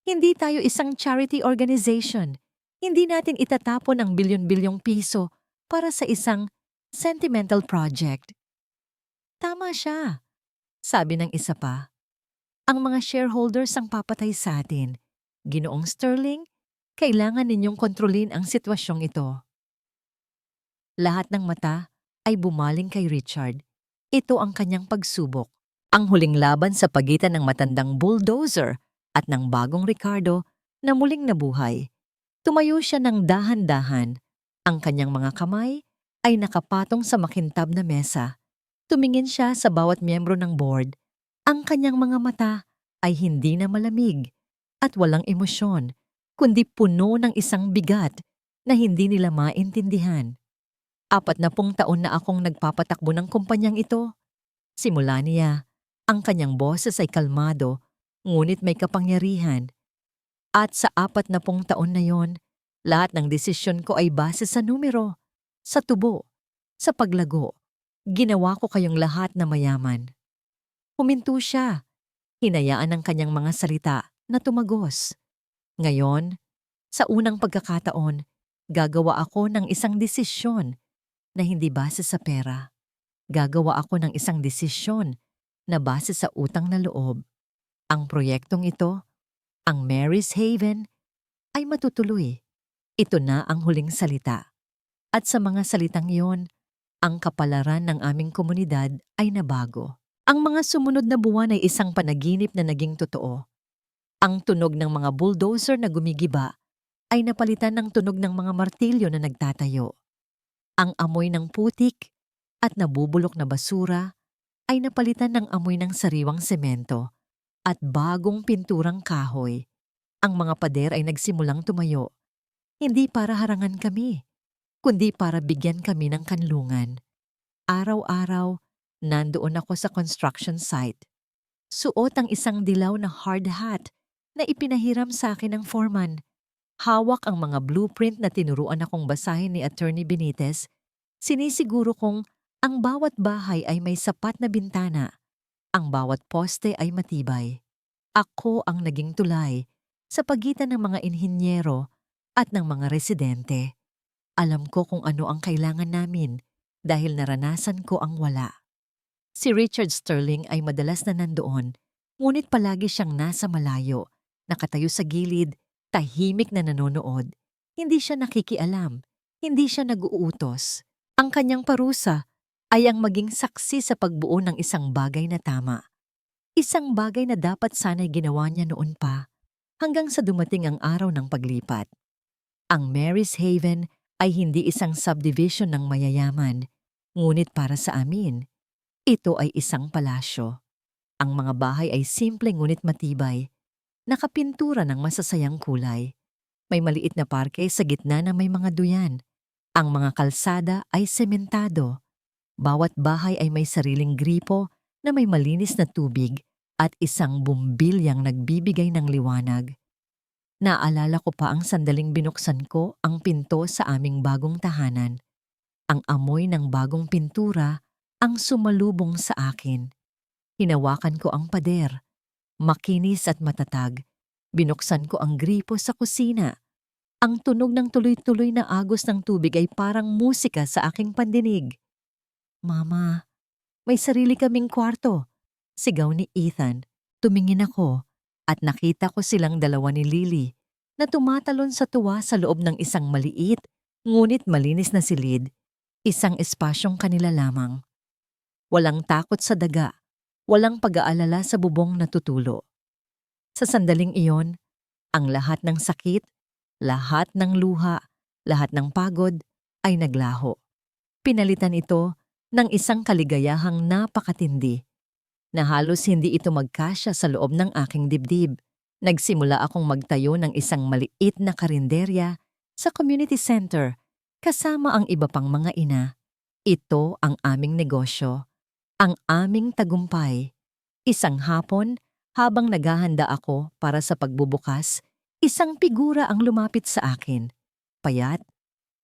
Hindi tayo isang charity organization. Hindi natin itatapon ang bilyon-bilyong piso para sa isang sentimental project. Tama siya, sabi ng isa pa. Ang mga shareholders ang papatay sa atin. Ginoong Sterling, kailangan ninyong kontrolin ang sitwasyong ito. Lahat ng mata ay bumaling kay Richard. Ito ang kanyang pagsubok. Ang huling laban sa pagitan ng matandang bulldozer at ng bagong Ricardo na muling nabuhay. Tumayo siya ng dahan-dahan. Ang kanyang mga kamay ay nakapatong sa makintab na mesa. Tumingin siya sa bawat miyembro ng board. Ang kanyang mga mata ay hindi na malamig at walang emosyon, kundi puno ng isang bigat na hindi nila maintindihan. 40 taon na akong nagpapatakbo ng kumpanyang ito. Simula niya, ang kanyang boses ay kalmado, ngunit may kapangyarihan. At sa 40 taon na yon, lahat ng desisyon ko ay base sa numero, sa tubo, sa paglago. Ginawa ko kayong lahat na mayaman. Huminto siya. Hinayaan ang kanyang mga salita na tumagos. Ngayon, sa unang pagkakataon, gagawa ako ng isang desisyon na hindi base sa pera. Gagawa ako ng isang desisyon na base sa utang na loob, ang proyektong ito, ang Mary's Haven, ay matutuloy. Ito na ang huling salita. At sa mga salitang iyon, ang kapalaran ng aming komunidad ay nabago. Ang mga sumunod na buwan ay isang panaginip na naging totoo. Ang tunog ng mga bulldozer na gumigiba ay napalitan ng tunog ng mga martilyo na nagtatayo. Ang amoy ng putik at nabubulok na basura ay napalitan ng amoy ng sariwang semento at bagong pinturang kahoy. Ang mga pader ay nagsimulang tumayo, hindi para harangan kami, kundi para bigyan kami ng kanlungan. Araw-araw, nandoon ako sa construction site. Suot ang isang dilaw na hard hat na ipinahiram sa akin ng foreman. Hawak ang mga blueprint na tinuruan akong basahin ni Attorney Benitez. Sinisiguro kong ang bawat bahay ay may sapat na bintana. Ang bawat poste ay matibay. Ako ang naging tulay sa pagitan ng mga inhinyero at ng mga residente. Alam ko kung ano ang kailangan namin dahil naranasan ko ang wala. Si Richard Sterling ay madalas na nandoon, ngunit palagi siyang nasa malayo, nakatayo sa gilid, tahimik na nanonood. Hindi siya nakikialam, hindi siya nag-uutos. Ang kanyang parusa ay ang maging saksi sa pagbuo ng isang bagay na tama. Isang bagay na dapat sana'y ginawa niya noon pa, hanggang sa dumating ang araw ng paglipat. Ang Mary's Haven ay hindi isang subdivision ng mayayaman, ngunit para sa amin, ito ay isang palasyo. Ang mga bahay ay simple ngunit matibay, nakapintura ng masasayang kulay. May maliit na parke sa gitna na may mga duyan. Ang mga kalsada ay sementado. Bawat bahay ay may sariling gripo na may malinis na tubig at isang bumbilyang nagbibigay ng liwanag. Naalala ko pa ang sandaling binuksan ko ang pinto sa aming bagong tahanan. Ang amoy ng bagong pintura ang sumalubong sa akin. Hinawakan ko ang pader, makinis at matatag. Binuksan ko ang gripo sa kusina. Ang tunog ng tuloy-tuloy na agos ng tubig ay parang musika sa aking pandinig. "Mama, may sarili kaming kwarto," sigaw ni Ethan. Tumingin ako at nakita ko silang dalawa ni Lily na tumatalon sa tuwa sa loob ng isang maliit ngunit malinis na silid, isang espasyong kanila lamang. Walang takot sa daga, walang pag-aalala sa bubong na tutulo. Sa sandaling iyon, ang lahat ng sakit, lahat ng luha, lahat ng pagod ay naglaho. Pinalitan ito ng isang kaligayahang napakatindi na halos hindi ito magkasya sa loob ng aking dibdib. Nagsimula akong magtayo ng isang maliit na karinderya sa community center kasama ang iba pang mga ina. Ito ang aming negosyo, ang aming tagumpay. Isang hapon, habang naghahanda ako para sa pagbubukas, isang figura ang lumapit sa akin. Payat,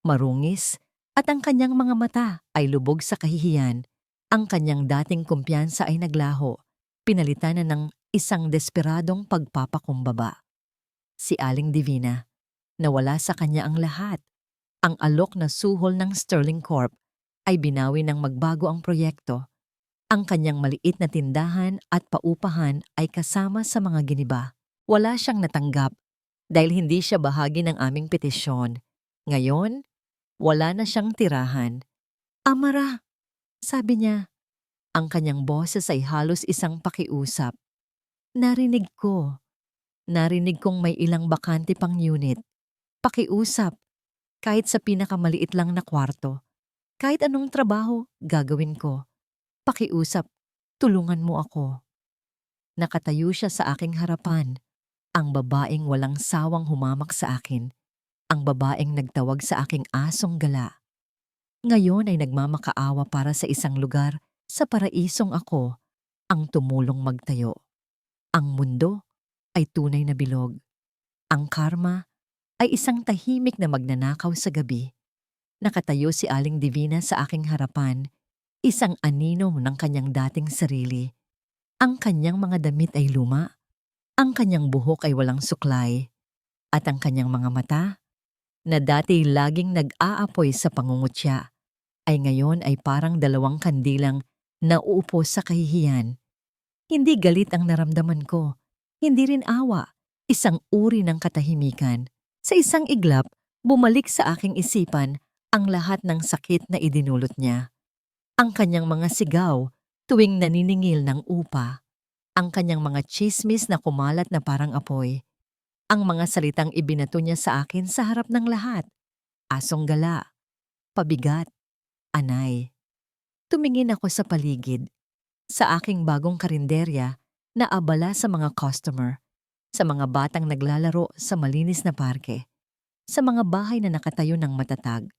marungis, at ang kanyang mga mata ay lubog sa kahihiyan. Ang kanyang dating kumpiyansa ay naglaho, pinalitan na ng isang desperadong pagpapakumbaba. Si Aling Divina. Nawala sa kanya ang lahat. Ang alok na suhol ng Sterling Corp ay binawi ng magbago ang proyekto. Ang kanyang maliit na tindahan at paupahan ay kasama sa mga giniba. Wala siyang natanggap dahil hindi siya bahagi ng aming petisyon. Ngayon, wala na siyang tirahan. "Amara," sabi niya. Ang kanyang boses ay halos isang pakiusap. Narinig ko. Narinig kong may ilang bakante pang unit. Pakiusap. Kahit sa pinakamaliit lang na kwarto. Kahit anong trabaho, gagawin ko. Pakiusap. Tulungan mo ako. Nakatayo siya sa aking harapan. Ang babaeng walang sawang humamak sa akin. Ang babaeng nagtawag sa aking asong gala. Ngayon ay nagmamakaawa para sa isang lugar sa paraisong ako ang tumulong magtayo. Ang mundo ay tunay na bilog. Ang karma ay isang tahimik na magnanakaw sa gabi. Nakatayo si Aling Divina sa aking harapan, isang anino ng kanyang dating sarili. Ang kanyang mga damit ay luma, ang kanyang buhok ay walang suklay, at ang kanyang mga mata, na dati laging nag-aapoy sa pangungutya, ay ngayon ay parang dalawang kandilang nauupo sa kahihiyan. Hindi galit ang naramdaman ko. Hindi rin awa. Isang uri ng katahimikan. Sa isang iglap, bumalik sa aking isipan ang lahat ng sakit na idinulot niya. Ang kanyang mga sigaw tuwing naniningil ng upa. Ang kanyang mga tsismis na kumalat na parang apoy. Ang mga salitang ibinato niya sa akin sa harap ng lahat. Asong gala, pabigat, anay. Tumingin ako sa paligid, sa aking bagong karinderya na abala sa mga customer, sa mga batang naglalaro sa malinis na parke, sa mga bahay na nakatayo ng matatag.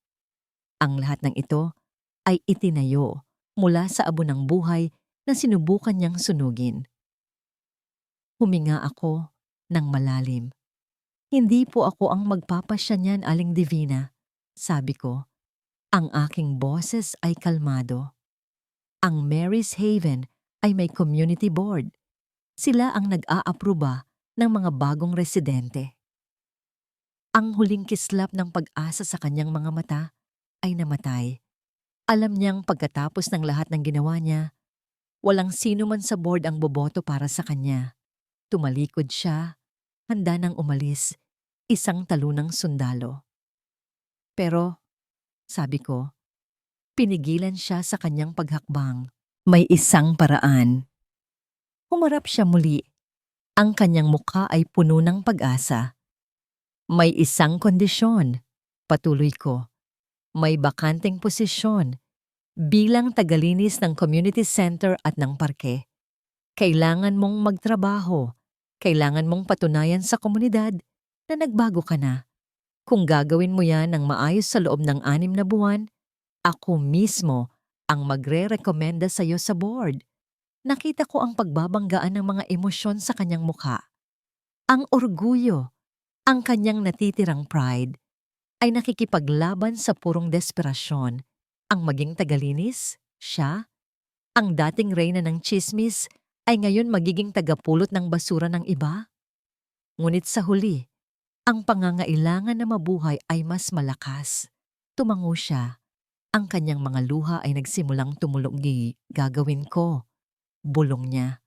Ang lahat ng ito ay itinayo mula sa abo ng buhay na sinubukan niyang sunugin. Huminga ako ng malalim. Hindi po ako ang magpapasya niyan, Aling Divina. Sabi ko, ang aking boses ay kalmado. Ang Mary's Haven ay may community board. Sila ang nag-aaproba ng mga bagong residente. Ang huling kislap ng pag-asa sa kanyang mga mata ay namatay. Alam niyang pagkatapos ng lahat ng ginawa niya, walang sino man sa board ang boboto para sa kanya. Tumalikod siya, handa nang umalis, isang talunang sundalo. Pero, sabi ko, pinigilan siya sa kanyang paghakbang. May isang paraan. Humarap siya muli. Ang kanyang mukha ay puno ng pag-asa. May isang kondisyon, patuloy ko. May bakanteng posisyon bilang tagalinis ng community center at ng parke. Kailangan mong magtrabaho. Kailangan mong patunayan sa komunidad na nagbago ka na. Kung gagawin mo yan ng maayos sa loob ng 6 na buwan, ako mismo ang magre-rekomenda sa iyo sa board. Nakita ko ang pagbabanggaan ng mga emosyon sa kanyang mukha. Ang orgulyo, ang kanyang natitirang pride, ay nakikipaglaban sa purong desperasyon. Ang maging tagalinis, siya, ang dating reyna ng tsismis, ay ngayon magiging tagapulot ng basura ng iba. Ngunit sa huli, ang pangangailangan na mabuhay ay mas malakas. Tumango siya. Ang kanyang mga luha ay nagsimulang tumulong. Gagawin ko. Bulong niya.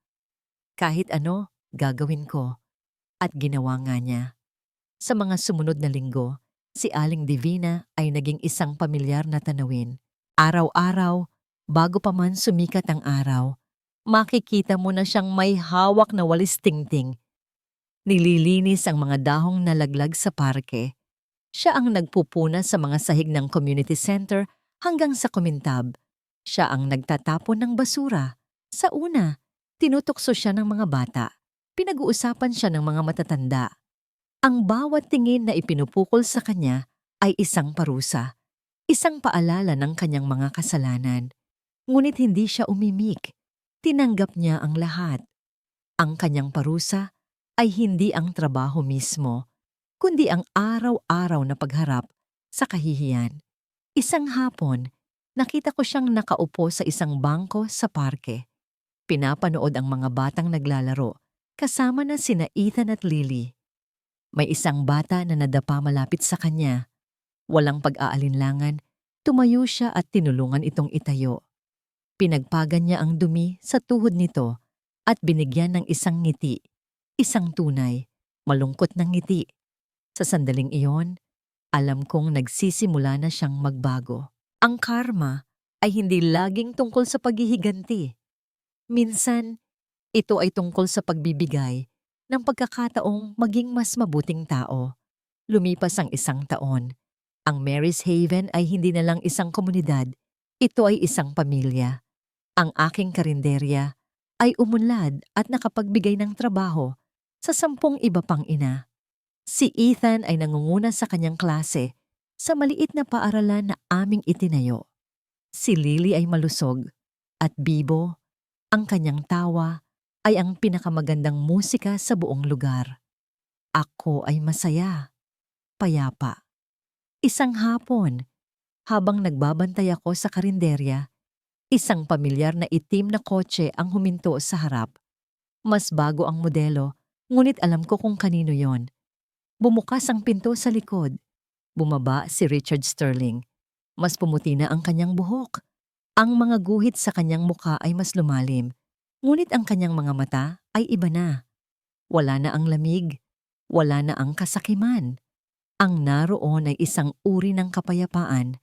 Kahit ano, gagawin ko. At ginawa nga niya. Sa mga sumunod na linggo, si Aling Divina ay naging isang pamilyar na tanawin. Araw-araw, bago pa man sumikat ang araw, makikita mo na siyang may hawak na walis tingting. Nililinis ang mga dahong nalaglag sa parke. Siya ang nagpupuna sa mga sahig ng community center hanggang sa kumintab. Siya ang nagtatapon ng basura. Sa una, tinutokso siya ng mga bata. Pinag-uusapan siya ng mga matatanda. Ang bawat tingin na ipinupukol sa kanya ay isang parusa. Isang paalala ng kanyang mga kasalanan. Ngunit hindi siya umimik. Tinanggap niya ang lahat. Ang kanyang parusa ay hindi ang trabaho mismo, kundi ang araw-araw na pagharap sa kahihiyan. Isang hapon, nakita ko siyang nakaupo sa isang bangko sa parke. Pinapanood ang mga batang naglalaro, kasama na sina Ethan at Lily. May isang bata na nadapa malapit sa kanya. Walang pag-aalinlangan, tumayo siya at tinulungan itong itayo. Pinagpagan niya ang dumi sa tuhod nito at binigyan ng isang ngiti. Isang tunay, malungkot na ngiti. Sa sandaling iyon, alam kong nagsisimula na siyang magbago. Ang karma ay hindi laging tungkol sa paghihiganti. Minsan, ito ay tungkol sa pagbibigay ng pagkakataong maging mas mabuting tao. Lumipas ang 1 taon. Ang Mary's Haven ay hindi na lang isang komunidad, ito ay isang pamilya. Ang aking karinderya ay umunlad at nakapagbigay ng trabaho sa 10 iba pang ina. Si Ethan ay nangunguna sa kanyang klase sa maliit na paaralan na aming itinayo. Si Lily ay malusog at bibo, ang kanyang tawa ay ang pinakamagandang musika sa buong lugar. Ako ay masaya, payapa. Isang hapon, habang nagbabantay ako sa karinderya, isang pamilyar na itim na kotse ang huminto sa harap. Mas bago ang modelo, ngunit alam ko kung kanino yon. Bumukas ang pinto sa likod. Bumaba si Richard Sterling. Mas pumuti na ang kanyang buhok. Ang mga guhit sa kanyang mukha ay mas lumalim. Ngunit ang kanyang mga mata ay iba na. Wala na ang lamig, wala na ang kasakiman. Ang naroon ay isang uri ng kapayapaan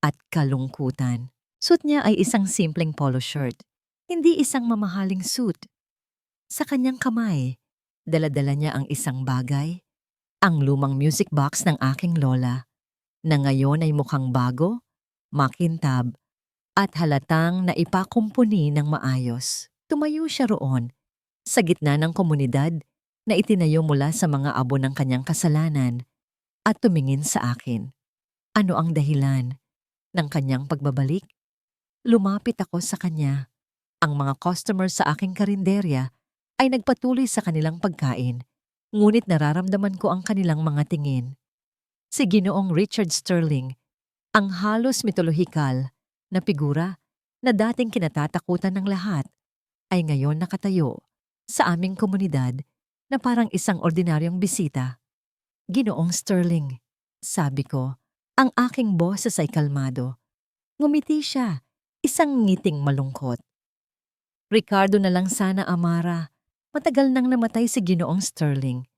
at kalungkutan. Suot niya ay isang simpleng polo shirt, hindi isang mamahaling suit. Sa kanyang kamay, dala-dala niya ang isang bagay, ang lumang music box ng aking lola, na ngayon ay mukhang bago, makintab, at halatang naipakumpuni ng maayos. Tumayo siya roon, sa gitna ng komunidad na itinayo mula sa mga abo ng kanyang kasalanan, at tumingin sa akin. Ano ang dahilan ng kanyang pagbabalik? Lumapit ako sa kanya. Ang mga customers sa aking karinderya ay nagpatuloy sa kanilang pagkain, ngunit nararamdaman ko ang kanilang mga tingin. Si Ginoong Richard Sterling, ang halos mitolohikal na figura na dating kinatatakutan ng lahat, ay ngayon nakatayo sa aming komunidad na parang isang ordinaryong bisita. Ginoong Sterling, sabi ko, ang aking boses ay kalmado. Ngumiti siya, isang ngiting malungkot. Ricardo na lang sana, Amara. Matagal nang namatay si Ginoong Sterling.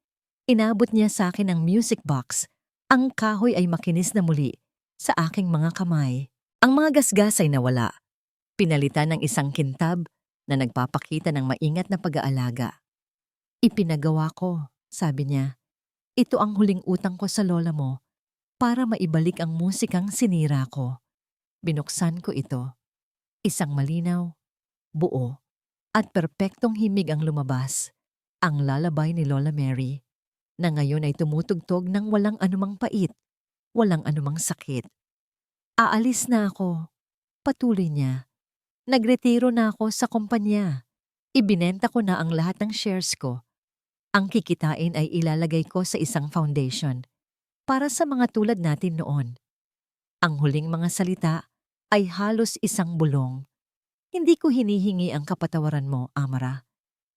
Inabot niya sa akin ang music box. Ang kahoy ay makinis na muli sa aking mga kamay. Ang mga gasgas ay nawala. Pinalitan ng isang kintab na nagpapakita ng maingat na pag-aalaga. Ipinagawa ko, sabi niya. Ito ang huling utang ko sa lola mo para maibalik ang musikang sinira ko. Binuksan ko ito. Isang malinaw, buo, at perpektong himig ang lumabas. Ang lalabay ni Lola Mary, na ngayon ay tumutugtog ng walang anumang pait, walang anumang sakit. Aalis na ako, patuloy niya. Nagretiro na ako sa kumpanya. Ibinenta ko na ang lahat ng shares ko. Ang kikitain ay ilalagay ko sa isang foundation para sa mga tulad natin noon. Ang huling mga salita ay halos isang bulong. Hindi ko hinihingi ang kapatawaran mo, Amara.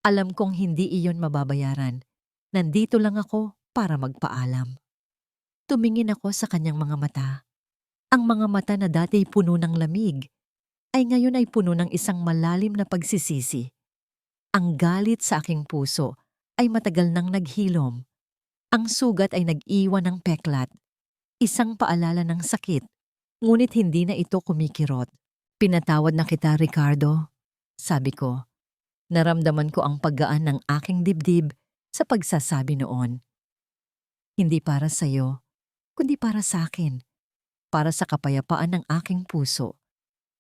Alam kong hindi iyon mababayaran. Nandito lang ako para magpaalam. Tumingin ako sa kanyang mga mata. Ang mga mata na dati puno ng lamig ay ngayon ay puno ng isang malalim na pagsisisi. Ang galit sa aking puso ay matagal nang naghilom. Ang sugat ay nag-iwan ng peklat. Isang paalala ng sakit, ngunit hindi na ito kumikirot. Pinatawad na kita, Ricardo, sabi ko. Naramdaman ko ang paggaan ng aking dibdib sa pagsasabi noon. Hindi para sa iyo, kundi para sa akin. Para sa kapayapaan ng aking puso.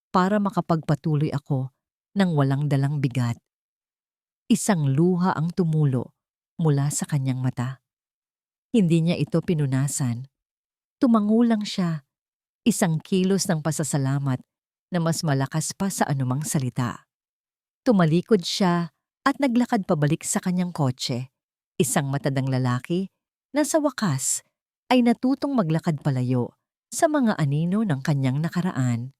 Para makapagpatuloy ako ng walang dalang bigat. Isang luha ang tumulo mula sa kanyang mata. Hindi niya ito pinunasan. Tumango lang siya. Isang kilos ng pasasalamat na mas malakas pa sa anumang salita. Tumalikod siya at naglakad pabalik sa kanyang kotse. Isang matandang lalaki na sa wakas ay natutong maglakad palayo sa mga anino ng kanyang nakaraan.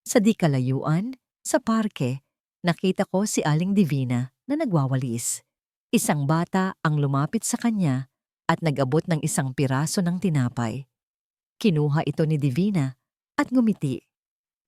Sa di kalayuan, sa parke, nakita ko si Aling Divina na nagwawalis. Isang bata ang lumapit sa kanya at nag-abot ng isang piraso ng tinapay. Kinuha ito ni Divina at ngumiti.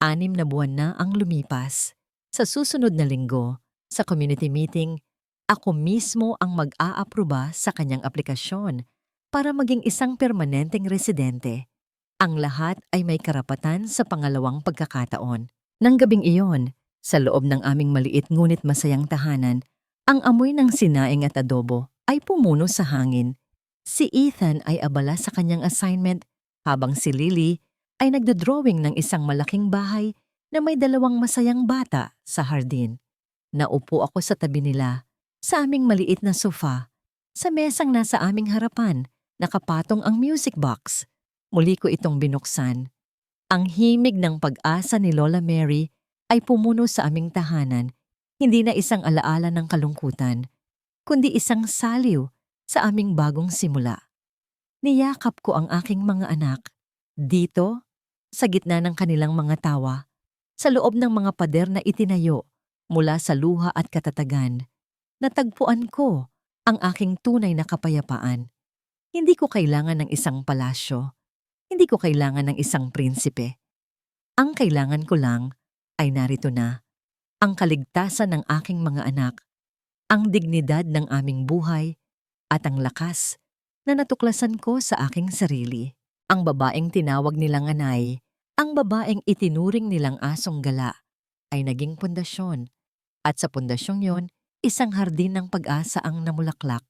6 na buwan na ang lumipas. Sa susunod na linggo, sa community meeting, ako mismo ang mag-aaproba sa kanyang aplikasyon para maging isang permanenteng residente. Ang lahat ay may karapatan sa pangalawang pagkakataon. Nang gabing iyon, sa loob ng aming maliit ngunit masayang tahanan, ang amoy ng sinaing at adobo ay pumuno sa hangin. Si Ethan ay abala sa kanyang assignment habang si Lily ay nagdodrawing ng isang malaking bahay na may 2 masayang bata sa hardin. Naupo ako sa tabi nila, sa aming maliit na sofa, sa mesang nasa aming harapan, nakapatong ang music box. Muli ko itong binuksan. Ang himig ng pag-asa ni Lola Mary ay pumuno sa aming tahanan, hindi na isang alaala ng kalungkutan, kundi isang saliw sa aming bagong simula. Niyakap ko ang aking mga anak, dito, sa gitna ng kanilang mga tawa, sa loob ng mga pader na itinayo mula sa luha at katatagan. Natagpuan ko ang aking tunay na kapayapaan. Hindi ko kailangan ng isang palasyo. Hindi ko kailangan ng isang prinsipe. Ang kailangan ko lang ay narito na, ang kaligtasan ng aking mga anak, ang dignidad ng aming buhay, at ang lakas na natuklasan ko sa aking sarili. Ang babaeng tinawag nilang anay, ang babaeng itinuring nilang asong gala, ay naging pundasyon. At sa pundasyong yon, isang hardin ng pag-asa ang namulaklak.